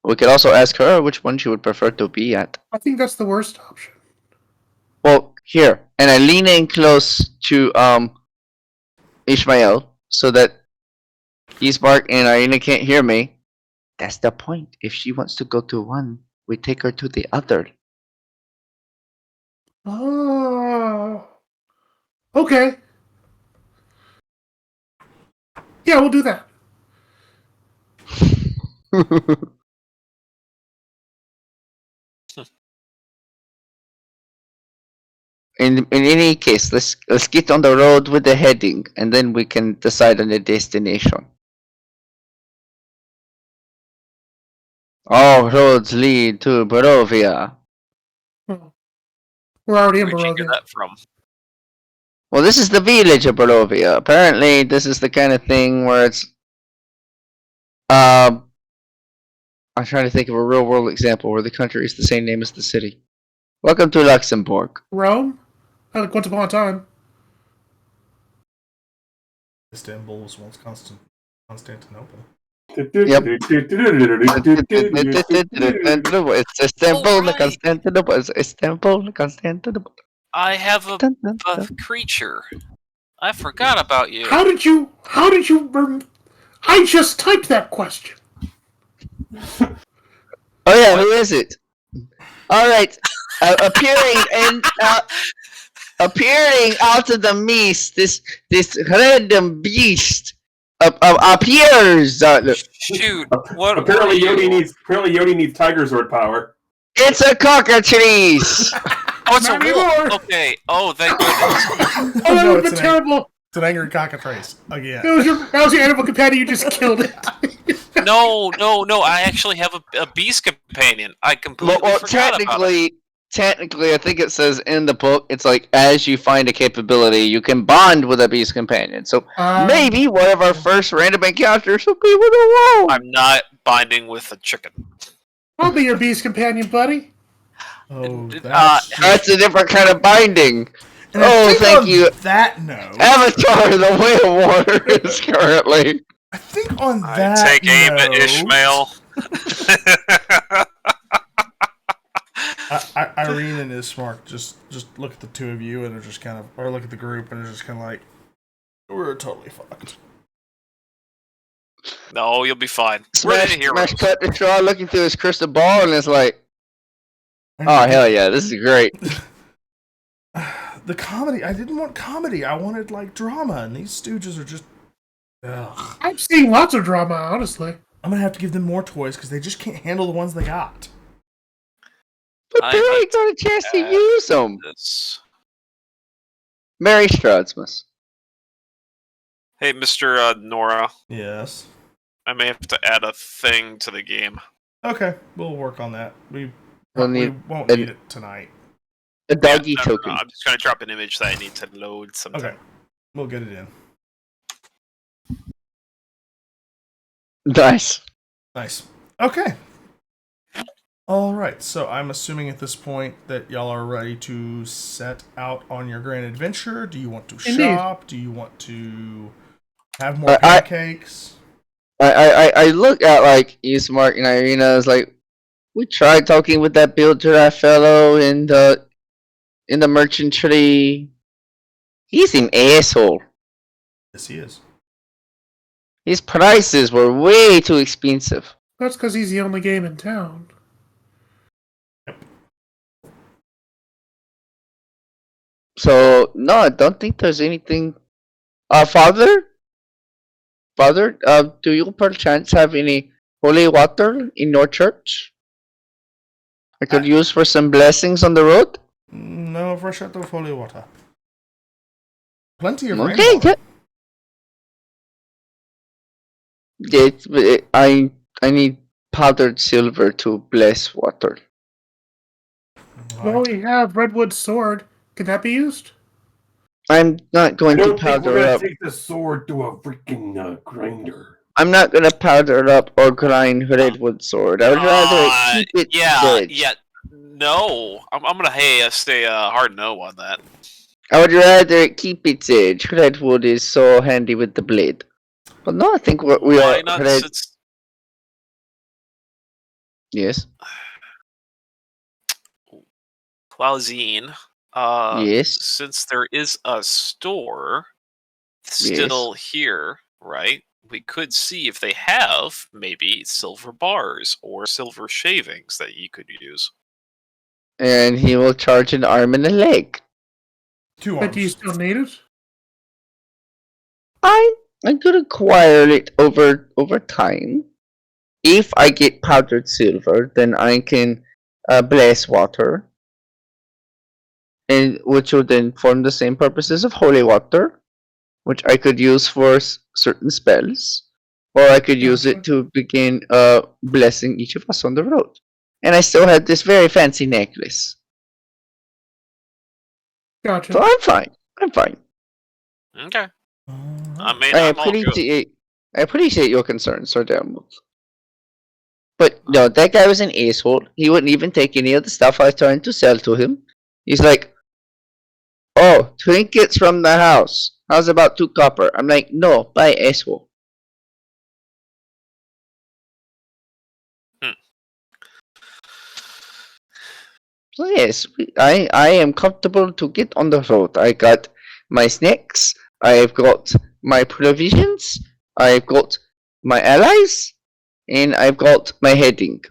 We could also ask her which one she would prefer to be at. I think that's the worst option. Well, here, and I lean in close to Ishmael so that Ismark and Irina can't hear me. That's the point. If she wants to go to one, we take her to the other. Oh. Okay. Yeah, we'll do that. In any case, let's get on the road with the heading, and then we can decide on the destination. All roads lead to Barovia. Oh. We're already in Where'd you get Barovia. that from? Well, this is the village of Barovia. Apparently, this is the kind of thing where it's I'm trying to think of a real world example where the country is the same name as the city. Welcome to Luxembourg. Rome? Like once upon a time. Istanbul was once Constantinople. Yep. It's Istanbul, right. Constantinople. It's Istanbul, Constantinople. I have a creature. I forgot about you. How did you? I just typed that question. Oh yeah, who is it? All right, appearing out of the mist, this random beast appears. Shoot, what? Apparently, what are you? Yodi needs Tiger Sword power. It's a cockatrice. Oh, it's Not a wolf. anymore. Okay. Oh, thank goodness. Oh, that No, would have it's been an terrible. It's an angry cockatrice again. That was your animal companion. You just killed it. No. I actually have a beast companion. I completely Well, forgot about it. technically, I think it says in the book, it's like as you find a capability, you can bond with a beast companion. So maybe one of our first random encounters will be with a wolf. I'm not binding with a chicken. I'll be your beast companion, buddy. Oh, That's a different kind of binding. And I Oh, think thank on you. That note, Avatar: The Way of Water is currently. I think on I that take aim at note, Ishmael. Irene and Ismark just look at the two of you and are just kind of, or look at the group and are just kind of like, we're totally fucked. No, you'll be fine. We're the heroes. Smash cut to Strahd looking through his crystal ball and it's like, oh hell yeah, this is great. The comedy, I didn't want comedy. I wanted like drama, and these stooges are just. Ugh. I'm seeing lots of drama, honestly. I'm gonna have to give them more toys because they just can't handle the ones they got. But they already got a chance to use them. Mary Stradsmus. Hey, Mr. Nora. Yes. I may have to add a thing to the game. Okay, we'll work on that. We We'll won't need it tonight. A doggy No, token. I'm just going to drop an image that I need to load sometime. Okay, we'll get it in. Nice. Nice. Okay. All right. So I'm assuming at this point that y'all are ready to set out on your grand adventure. Do you want to shop? Do you want to have more pancakes? I look at like Ismark and Irina. Is like, we tried talking with that builder, that fellow in the merchant tree. He's an asshole. Yes, he is. His prices were way too expensive. That's because he's the only game in town. So no, I don't think there's anything. Father, do you perchance have any holy water in your church? I could use for some blessings on the road. No fresh out of holy water. Plenty of Okay, rainwater. I need powdered silver to bless water. Well, we have Redwood Sword. Can that be used? I'm not going I to don't think we're powder gonna up. take the sword to a freaking grinder. I'm not gonna powder up or grind redwood sword. I would rather keep it dead. Yeah. No, I'm gonna stay hard no on that. I would rather keep its edge. Redwood is so handy with the blade. But no, I think we Why are. not? Since Yes. Clausine, Yes. since there is a store still here, right? We could see if they have maybe silver bars or silver shavings that you could use. And he will charge an arm and a leg. 2 But arms. do you still need it? I could acquire it over time. If I get powdered silver, then I can bless water, and which would then form the same purposes of holy water, which I could use for certain spells, or I could use it to begin blessing each of us on the road. And I still had this very fancy necklace. Gotcha. So I'm fine. Okay. I mean, I I'm all good. appreciate your concerns, Sir Damwolf. But no, that guy was an asshole. He wouldn't even take any of the stuff I was trying to sell to him. He's like, "Oh, trinkets from the house. How's about 2 copper?" I'm like, "No, buy asshole." So yes, I am comfortable to get on the road. I got my snacks. I've got my provisions. I've got my allies, and I've got my heading.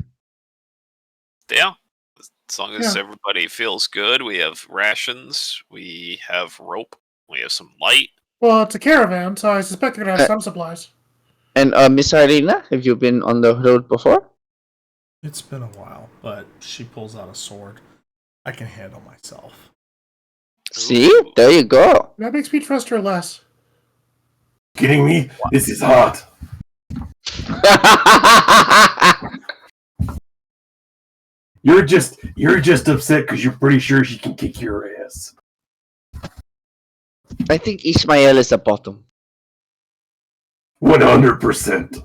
Yeah. As long as Yeah. everybody feels good, we have rations, we have rope, we have some light. Well, it's a caravan, so I suspect they're gonna have some supplies. And Miss Irina, have you been on the road before? It's been a while, but she pulls out a sword. I can handle myself. See, Ooh. there you go. That makes me trust her less. Kidding me? This is hot. You're just upset because you're pretty sure she can kick your ass. I think Ismael is the bottom. 100%.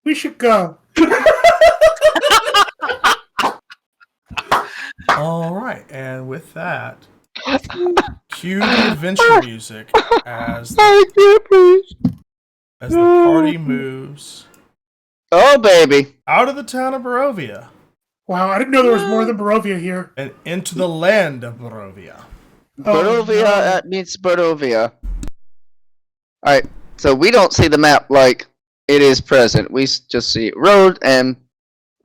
We should go. All right, and with that, cue the adventure music as the I can't breathe. party moves Oh baby. out of the town of Barovia Wow, I didn't know there was more than Barovia here. and into the land of Barovia. Barovia, no. that means Barovia. Alright, so we don't see the map like it is present. We just see road and...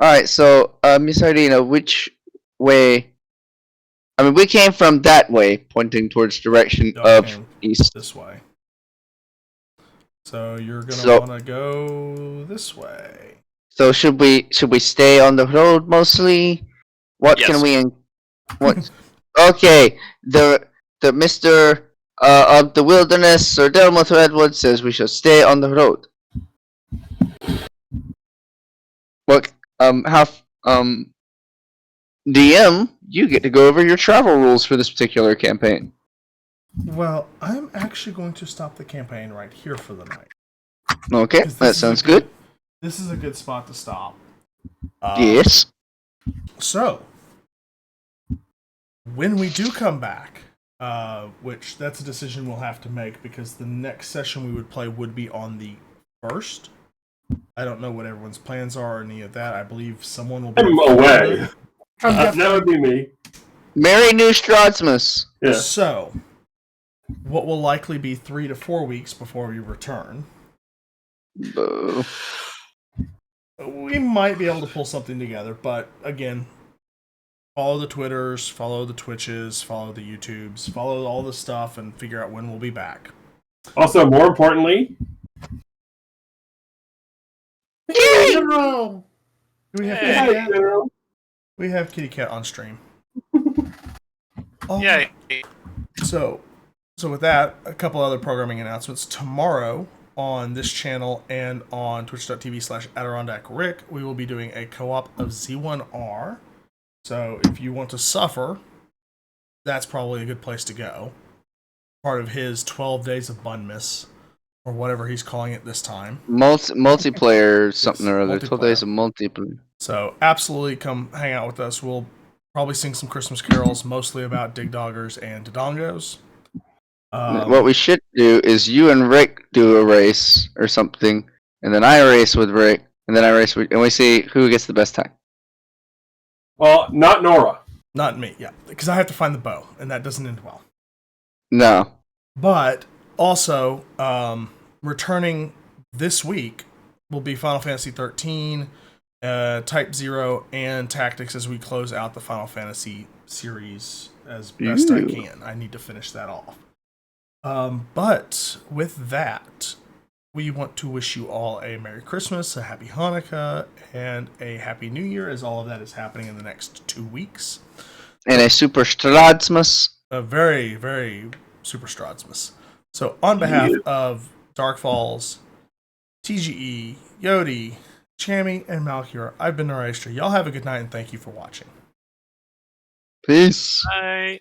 Alright, so, Miss Ardina, which way... I mean, we came from that way, pointing towards direction Y'all of came east. this way. So you're gonna So- want to go this way. So should we stay on the road mostly? What Yes. can we... What... Okay, the Mr. Of the Wilderness, Sir Delmoth Redwood, says we should stay on the road. Look, DM, you get to go over your travel rules for this particular campaign. Well, I'm actually going to stop the campaign right here for the night. Okay, 'Cause that this is a sounds good. This is a good spot to stop. Yes. So, when we do come back, which that's a decision we'll have to make because the next session we would play would be on the 1st. I don't know what everyone's plans are or any of that. I believe someone will be I'm away. I'm That would be me. Merry New Stradsmus. Yeah. So, what will likely be 3 to 4 weeks before we return. Boo. We might be able to pull something together, but again, follow the Twitters, follow the Twitches, follow the YouTubes, follow all the stuff, and figure out when we'll be back. Also, more importantly, General! Do we have Hey. Kitty hi, Cat? General. We have Kitty Cat on stream. Oh, Yay. So with that, a couple other programming announcements. Tomorrow on this channel and on twitch.tv/AdirondackRick, we will be doing a co-op of Z1R. So if you want to suffer, that's probably a good place to go. Part of his 12 days of Bunmiss, or whatever he's calling it this time. Multiplayer something or other. 12 days multiplayer. of multiplayer. So absolutely come hang out with us. We'll probably sing some Christmas carols, mostly about Dig Doggers and Dodongos. What we should do is you and Rick do a race or something, and then I race with Rick, and then I race with, and we see who gets the best time. Well, not Nora. Not me, yeah, because I have to find the bow, and that doesn't end well. No. But also, returning this week will be Final Fantasy 13, Type 0, and Tactics as we close out the Final Fantasy series as best I Ooh. can. I need to finish that off. But with that, we want to wish you all a Merry Christmas, a Happy Hanukkah, and a Happy New Year, as all of that is happening in the next 2 weeks. And a Super Stradsmus. A very, very super Stradsmus. So, on behalf of Dark Falls, TGE, Yodi, Chammy, and Malkior, I've been Noraistra. Y'all have a good night, and thank you for watching. Peace. Bye.